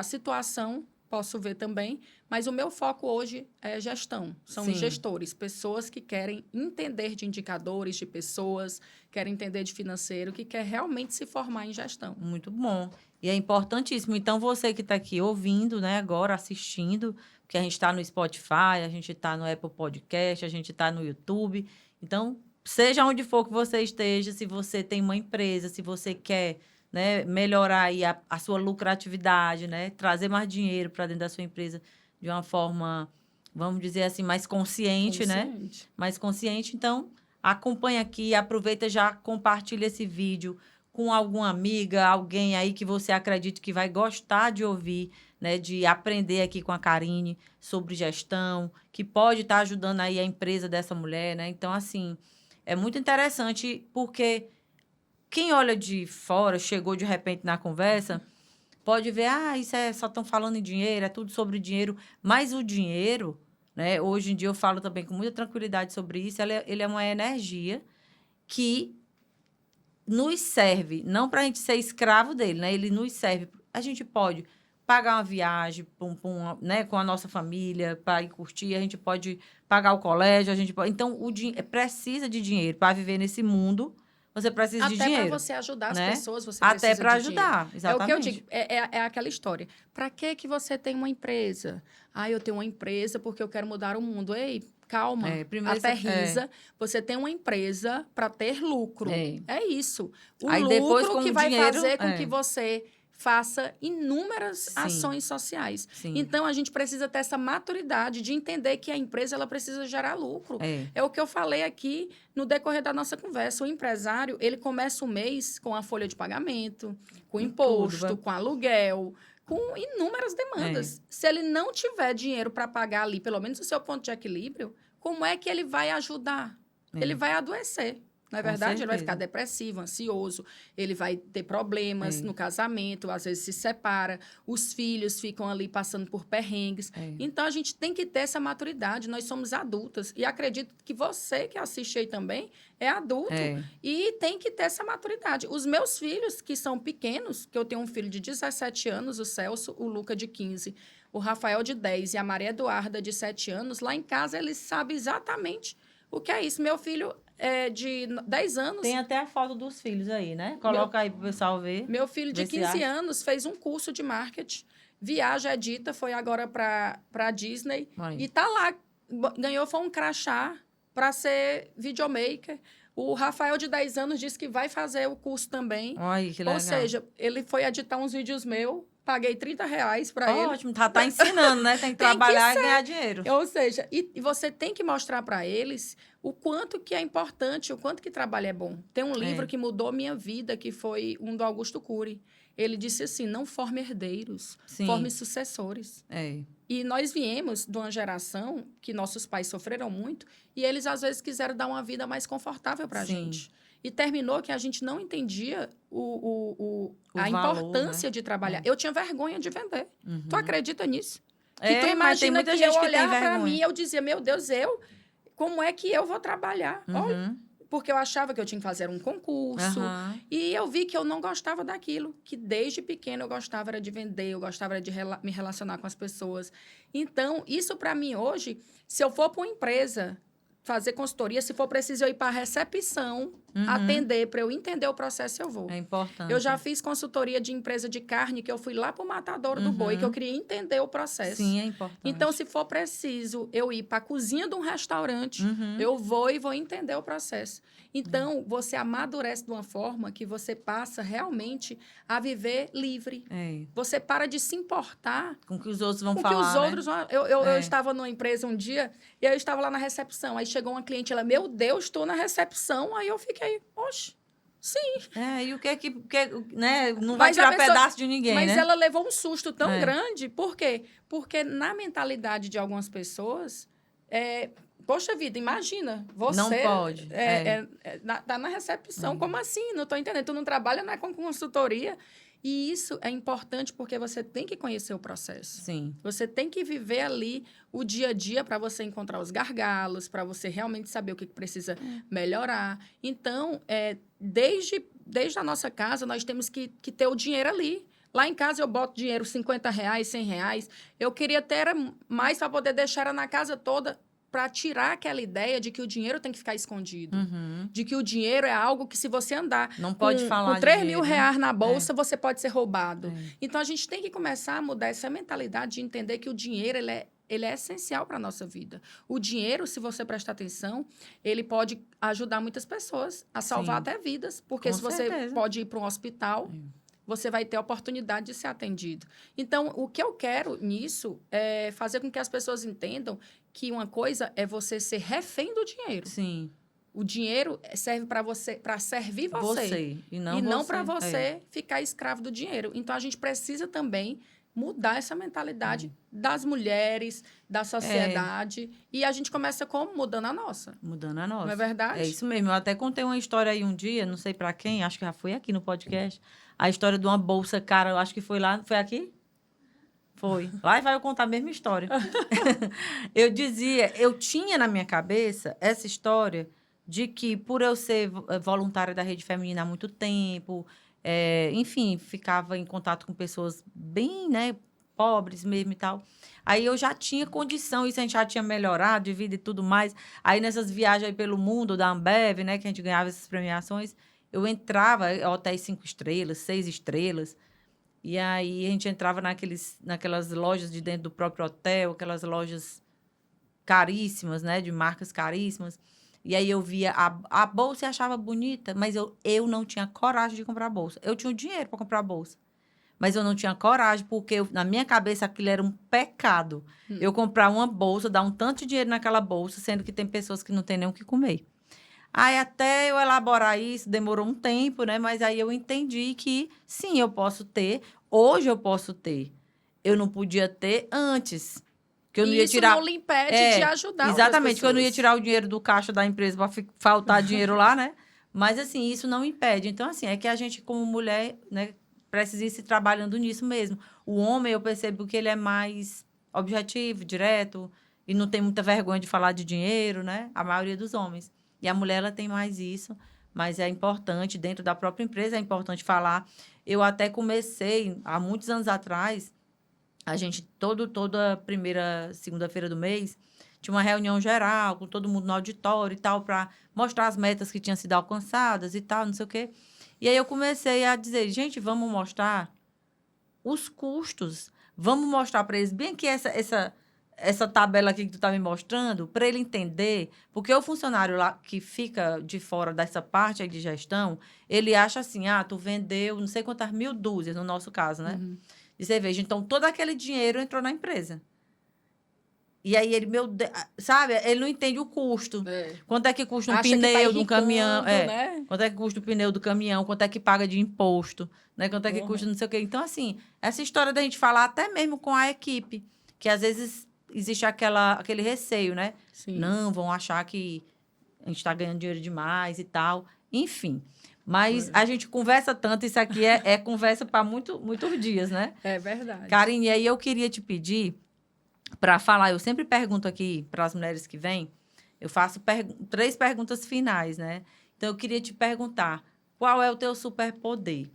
situação, posso ver também. Mas o meu foco hoje é gestão. São os gestores, pessoas que querem entender de indicadores, de pessoas, querem entender de financeiro, que quer realmente se formar em gestão. Muito bom. E é importantíssimo. Então, você que está aqui ouvindo, né, agora assistindo, porque a gente está no Spotify, a gente está no Apple Podcast, a gente está no YouTube. Então, seja onde for que você esteja, se você tem uma empresa, se você quer, né, melhorar aí a sua lucratividade, né, trazer mais dinheiro para dentro da sua empresa de uma forma, vamos dizer assim, mais consciente, né? Mais consciente. Então, acompanha aqui, aproveita, já compartilha esse vídeo com alguma amiga, alguém aí que você acredite que vai gostar de ouvir, né, de aprender aqui com a Karine sobre gestão, que pode estar ajudando aí a empresa dessa mulher, né? Então, assim, é muito interessante porque quem olha de fora, chegou de repente na conversa, pode ver, isso só estão falando em dinheiro, é tudo sobre dinheiro, mas o dinheiro, né, hoje em dia eu falo também com muita tranquilidade sobre isso, ele é uma energia que nos serve, não para a gente ser escravo dele, né? Ele nos serve. A gente pode pagar uma viagem né, com a nossa família para ir curtir, a gente pode pagar o colégio, a gente pode... Então, precisa de dinheiro para viver nesse mundo. Você precisa de dinheiro. Até para você ajudar as pessoas, você precisa de dinheiro. Até para ajudar, exatamente. É o que eu digo, é aquela história. Para que você tem uma empresa? Eu tenho uma empresa porque eu quero mudar o mundo. Ei, calma, aterriza. Você tem uma empresa para ter lucro. É isso. O lucro depois, que vai fazer com que você faça inúmeras ações sociais. Então, a gente precisa ter essa maturidade de entender que a empresa ela precisa gerar lucro. É o que eu falei aqui no decorrer da nossa conversa. O empresário, ele começa o mês com a folha de pagamento, com imposto, com aluguel, com inúmeras demandas. Se ele não tiver dinheiro para pagar ali, pelo menos o seu ponto de equilíbrio, como é que ele vai ajudar? Ele vai adoecer. Não é verdade? Ele vai ficar depressivo, ansioso, ele vai ter problemas no casamento, às vezes se separa, os filhos ficam ali passando por perrengues. Então, a gente tem que ter essa maturidade. Nós somos adultas. E acredito que você que assiste aí também é adulto e tem que ter essa maturidade. Os meus filhos, que são pequenos, que eu tenho um filho de 17 anos, o Celso, o Luca de 15, o Rafael de 10 e a Maria Eduarda de 7 anos, lá em casa eles sabem exatamente o que é isso. Meu filho de 10 anos... Tem até a foto dos filhos aí, né? Coloca aí pro pessoal ver. Meu filho de 15 anos fez um curso de marketing. Viagem Edita, foi agora para Disney. E tá lá. Foi um crachá para ser videomaker. O Rafael, de 10 anos, disse que vai fazer o curso também. Ai, que legal. Ou seja, ele foi editar uns vídeos meus paguei R$30 para ele. Ótimo, tá ensinando, né? Tem que trabalhar e ganhar dinheiro. Ou seja, e você tem que mostrar para eles o quanto que é importante, o quanto que trabalho é bom. Tem um livro que mudou minha vida, que foi um do Augusto Cury. Ele disse assim, não forme herdeiros, forme sucessores. E nós viemos de uma geração que nossos pais sofreram muito e eles, às vezes, quiseram dar uma vida mais confortável para a gente. E terminou que a gente não entendia a importância, né, de trabalhar. Eu tinha vergonha de vender. Tu acredita nisso? Que tu imagina que eu olhava para mim e eu dizia, meu Deus, como é que eu vou trabalhar? Olha, porque eu achava que eu tinha que fazer um concurso. E eu vi que eu não gostava daquilo. Que desde pequena eu gostava era de vender, eu gostava era de me relacionar com as pessoas. Então, isso para mim hoje, se eu for para uma empresa fazer consultoria, se for preciso eu ir para a recepção, atender, para eu entender o processo, eu vou. É importante. Eu já fiz consultoria de empresa de carne, que eu fui lá para o matadouro do boi, que eu queria entender o processo. Sim, é importante. Então, se for preciso eu ir para a cozinha de um restaurante, eu vou e vou entender o processo. Então, você amadurece de uma forma que você passa realmente a viver livre. Você para de se importar com o que os outros vão com falar, que os outros vão... Eu estava numa empresa um dia e eu estava lá na recepção. Aí chegou uma cliente, ela, meu Deus, estou na recepção. Aí eu fiquei, oxe, sim. E o que né? Não vai tirar pedaço de ninguém, mas né? ela levou um susto tão grande. Por quê? Porque na mentalidade de algumas pessoas... Poxa vida, imagina, você... Não pode. Tá na recepção, como assim? Não estou entendendo. Tu não trabalha com consultoria. E isso é importante porque você tem que conhecer o processo. Sim. Você tem que viver ali o dia a dia para você encontrar os gargalos, para você realmente saber o que precisa melhorar. Então, desde a nossa casa, nós temos que ter o dinheiro ali. Lá em casa eu boto dinheiro, R$50, R$100. Eu queria ter mais para poder deixar na casa toda, para tirar aquela ideia de que o dinheiro tem que ficar escondido. De que o dinheiro é algo que, se você andar não pode falar com R$3.000 na bolsa, você pode ser roubado. Então, a gente tem que começar a mudar essa mentalidade de entender que o dinheiro ele é essencial para a nossa vida. O dinheiro, se você prestar atenção, ele pode ajudar muitas pessoas a salvar até vidas. Porque se você pode ir para um hospital... você vai ter a oportunidade de ser atendido. Então, o que eu quero nisso é fazer com que as pessoas entendam que uma coisa é você ser refém do dinheiro. Sim. O dinheiro serve para servir você. E não para você ficar escravo do dinheiro. Então, a gente precisa também mudar essa mentalidade das mulheres, da sociedade. E a gente começa como? Mudando a nossa. Mudando a nossa. Não é verdade? É isso mesmo. Eu até contei uma história aí um dia, não sei para quem, acho que já foi aqui no podcast, a história de uma bolsa cara, eu acho que foi lá, foi aqui? Foi. Lá vai eu contar a mesma história. Eu tinha na minha cabeça essa história de que, por eu ser voluntária da Rede Feminina há muito tempo, enfim, ficava em contato com pessoas bem, né, pobres mesmo e tal. Aí eu já tinha condição, isso a gente já tinha melhorado de vida e tudo mais. Aí nessas viagens aí pelo mundo da Ambev, né, que a gente ganhava essas premiações, eu entrava em hotéis 5 estrelas, 6 estrelas, e aí a gente entrava naquelas lojas de dentro do próprio hotel, aquelas lojas caríssimas, né, de marcas caríssimas. E aí eu via a bolsa e achava bonita, mas eu não tinha coragem de comprar a bolsa. Eu tinha o dinheiro para comprar a bolsa, mas eu não tinha coragem, porque na minha cabeça aquilo era um pecado. Eu comprar uma bolsa, dar um tanto de dinheiro naquela bolsa, sendo que tem pessoas que não têm nem o que comer. Aí, até eu elaborar isso, demorou um tempo, né? Mas aí eu entendi que, sim, eu posso ter. Hoje eu posso ter. Eu não podia ter antes. Que eu não ia tirar... isso não lhe impede de ajudar. Exatamente, que eu não ia tirar o dinheiro do caixa da empresa para faltar dinheiro lá, né? Mas, assim, isso não impede. Então, assim, é que a gente, como mulher, né, precisa ir se trabalhando nisso mesmo. O homem, eu percebo que ele é mais objetivo, direto, e não tem muita vergonha de falar de dinheiro, né? A maioria dos homens. E a mulher, ela tem mais isso, mas é importante, dentro da própria empresa, é importante falar. Eu até comecei, há muitos anos atrás, a gente, toda primeira segunda-feira do mês, tinha uma reunião geral, com todo mundo no auditório e tal, para mostrar as metas que tinham sido alcançadas e tal, não sei o quê. E aí eu comecei a dizer, gente, vamos mostrar os custos, vamos mostrar para eles bem que essa tabela aqui que tu tá me mostrando, para ele entender, porque o funcionário lá que fica de fora dessa parte aí de gestão, ele acha assim, tu vendeu não sei quantas 1.000 dúzias, no nosso caso, né? de cerveja. Então, todo aquele dinheiro entrou na empresa. E aí ele, meu Deus, sabe? Ele não entende o custo. Quanto é que custa um Acha que tá pneu de um caminhão? né? Quanto é que custa o pneu do caminhão? Quanto é que paga de imposto? Né? Quanto é que custa Uhum. não sei o quê. Então, assim, essa história da gente falar até mesmo com a equipe, que às vezes existe aquele receio, né? Sim. Não, vão achar que a gente está ganhando dinheiro demais e tal. Enfim. Mas a gente conversa tanto, isso aqui é conversa para muitos dias, né? É verdade. Karine, e aí eu queria te pedir para falar, eu sempre pergunto aqui para as mulheres que vêm, eu faço 3 perguntas finais, né? Então, eu queria te perguntar, qual é o teu superpoder?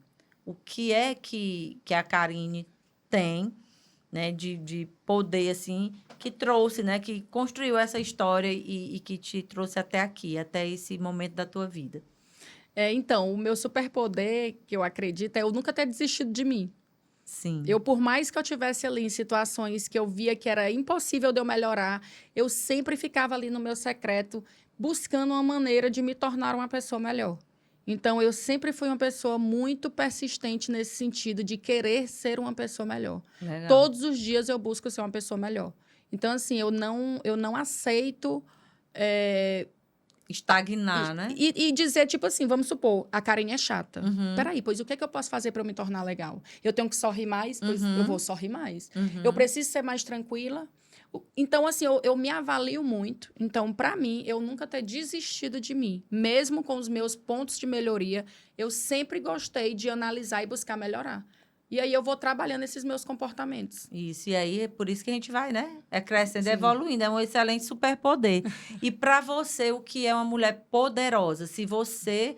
O que é que a Karine tem, né, de poder, assim, que trouxe, né, que construiu essa história e que te trouxe até aqui, até esse momento da tua vida? Então, o meu superpoder, que eu acredito, é eu nunca ter desistido de mim. Sim. Eu, por mais que eu tivesse ali em situações que eu via que era impossível de eu melhorar, eu sempre ficava ali no meu secreto, buscando uma maneira de me tornar uma pessoa melhor. Então, eu sempre fui uma pessoa muito persistente nesse sentido de querer ser uma pessoa melhor. Legal. Todos os dias eu busco ser uma pessoa melhor. Então, assim, eu não aceito Estagnar, né? e dizer, tipo assim, vamos supor, a Karine é chata. Uhum. Peraí, pois o que é que eu posso fazer para eu me tornar legal? Eu tenho que sorrir mais? Pois Uhum. eu vou sorrir mais. Uhum. Eu preciso ser mais tranquila? Então, assim, eu me avalio muito. Então, para mim, eu nunca ter desistido de mim. Mesmo com os meus pontos de melhoria, eu sempre gostei de analisar e buscar melhorar. E aí eu vou trabalhando esses meus comportamentos. Isso, e aí é por isso que a gente vai, né? É crescendo, Sim. evoluindo, é um excelente superpoder. E para você, o que é uma mulher poderosa? Se você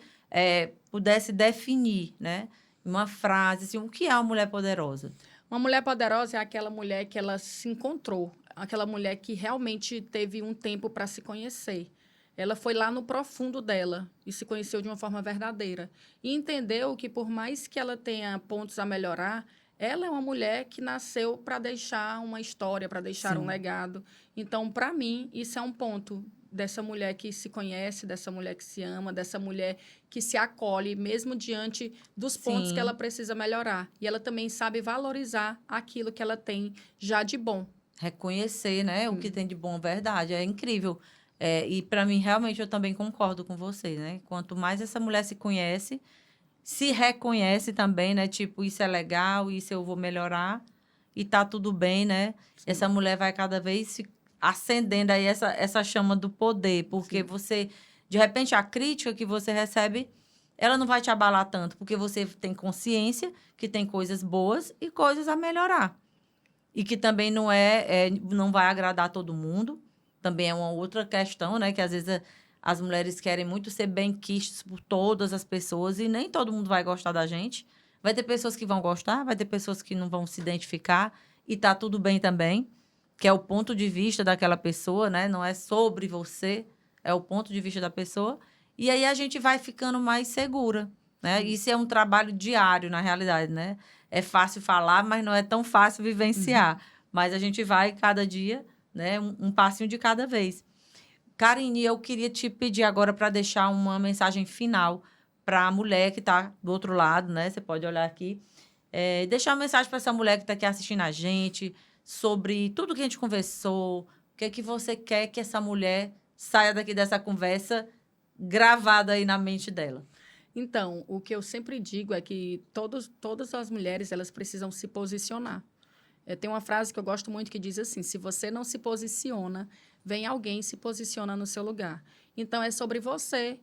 pudesse definir, né? Uma frase, assim, o que é uma mulher poderosa? Uma mulher poderosa é aquela mulher que ela se encontrou, aquela mulher que realmente teve um tempo para se conhecer. Ela foi lá no profundo dela e se conheceu de uma forma verdadeira. E entendeu que, por mais que ela tenha pontos a melhorar, ela é uma mulher que nasceu para deixar uma história, para deixar Sim. um legado. Então, para mim, isso é um ponto dessa mulher que se conhece, dessa mulher que se ama, dessa mulher que se acolhe, mesmo diante dos pontos Sim. que ela precisa melhorar. E ela também sabe valorizar aquilo que ela tem já de bom. Reconhecer, né? O que tem de bom, verdade. É incrível. E para mim, realmente, eu também concordo com você, né? Quanto mais essa mulher se conhece, se reconhece também, né? Tipo, isso é legal, isso eu vou melhorar e tá tudo bem, né? Sim. Essa mulher vai cada vez se acendendo aí essa chama do poder, porque Sim. você, de repente, a crítica que você recebe, ela não vai te abalar tanto, porque você tem consciência que tem coisas boas e coisas a melhorar. E que também não vai agradar todo mundo. Também é uma outra questão, né? Que às vezes as mulheres querem muito ser bem-quistas por todas as pessoas e nem todo mundo vai gostar da gente. Vai ter pessoas que vão gostar, vai ter pessoas que não vão se identificar e tá tudo bem também, que é o ponto de vista daquela pessoa, né? Não é sobre você, é o ponto de vista da pessoa. E aí a gente vai ficando mais segura, né? Isso é um trabalho diário, na realidade, né? É fácil falar, mas não é tão fácil vivenciar. Mas a gente vai cada dia, né? Um passinho de cada vez. Karine, eu queria te pedir agora para deixar uma mensagem final para a mulher que está do outro lado, né? Você pode olhar aqui. Deixar uma mensagem para essa mulher que está aqui assistindo a gente sobre tudo que a gente conversou. O que é que você quer que essa mulher saia daqui dessa conversa gravada aí na mente dela? Então, o que eu sempre digo é que todas as mulheres elas precisam se posicionar. Tem uma frase que eu gosto muito que diz assim: se você não se posiciona, vem alguém se posiciona no seu lugar. Então, é sobre você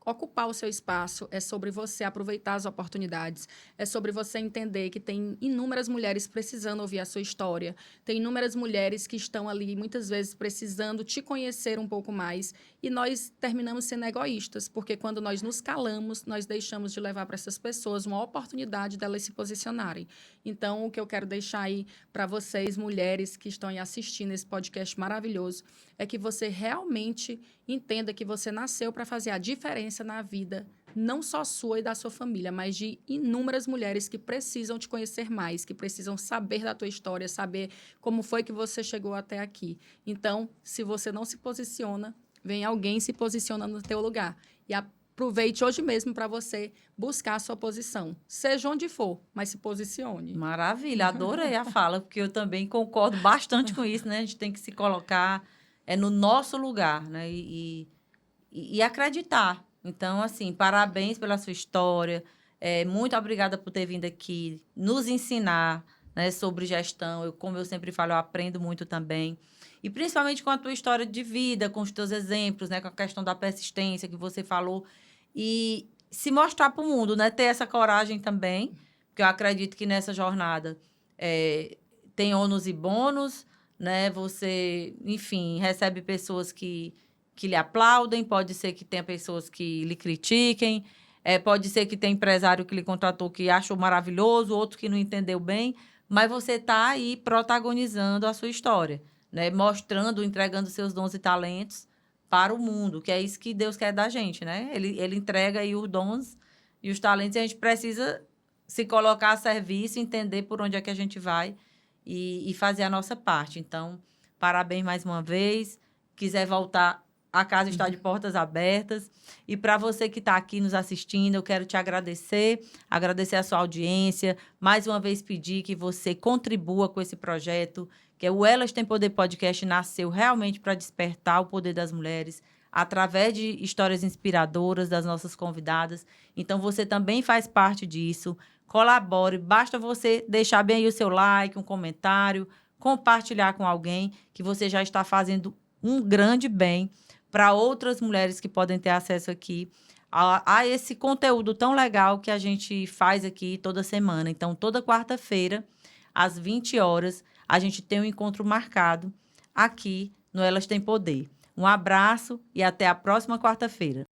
ocupar o seu espaço, é sobre você aproveitar as oportunidades, é sobre você entender que tem inúmeras mulheres precisando ouvir a sua história, tem inúmeras mulheres que estão ali, muitas vezes, precisando te conhecer um pouco mais, e nós terminamos sendo egoístas, porque quando nós nos calamos, nós deixamos de levar para essas pessoas uma oportunidade delas se posicionarem. Então, o que eu quero deixar aí para vocês, mulheres que estão aí assistindo esse podcast maravilhoso, é que você realmente entenda que você nasceu para fazer a diferença na vida, não só sua e da sua família, mas de inúmeras mulheres que precisam te conhecer mais, que precisam saber da tua história, saber como foi que você chegou até aqui. Então, se você não se posiciona, vem alguém se posiciona no teu lugar. E aproveite hoje mesmo para você buscar a sua posição. Seja onde for, mas se posicione. Maravilha, adorei a fala, porque eu também concordo bastante com isso, né? A gente tem que se colocar no nosso lugar, né? E acreditar. Então, assim, parabéns pela sua história. Muito obrigada por ter vindo aqui nos ensinar, né, sobre gestão. Como eu sempre falo, eu aprendo muito também. E principalmente com a tua história de vida, com os teus exemplos, né, com a questão da persistência que você falou. E se mostrar para o mundo, né? Ter essa coragem também, porque eu acredito que nessa jornada tem ônus e bônus, né? Você, enfim, recebe pessoas que lhe aplaudem, pode ser que tenha pessoas que lhe critiquem, pode ser que tenha empresário que lhe contratou que achou maravilhoso, outro que não entendeu bem, mas você está aí protagonizando a sua história, né? Mostrando, entregando seus dons e talentos para o mundo, que é isso que Deus quer da gente, né? Ele entrega aí os dons e os talentos e a gente precisa se colocar a serviço, entender por onde é que a gente vai e fazer a nossa parte. Então, parabéns mais uma vez. Quiser voltar, a casa está de portas abertas. E para você que está aqui nos assistindo, eu quero te agradecer a sua audiência. Mais uma vez pedir que você contribua com esse projeto, que o Elas Têm Poder Podcast nasceu realmente para despertar o poder das mulheres, através de histórias inspiradoras das nossas convidadas. Então, você também faz parte disso. Colabore, basta você deixar bem aí o seu like, um comentário, compartilhar com alguém, que você já está fazendo um grande bem para outras mulheres que podem ter acesso aqui a esse conteúdo tão legal que a gente faz aqui toda semana. Então, toda quarta-feira, às 20 horas, a gente tem um encontro marcado aqui no Elas Têm Poder. Um abraço e até a próxima quarta-feira.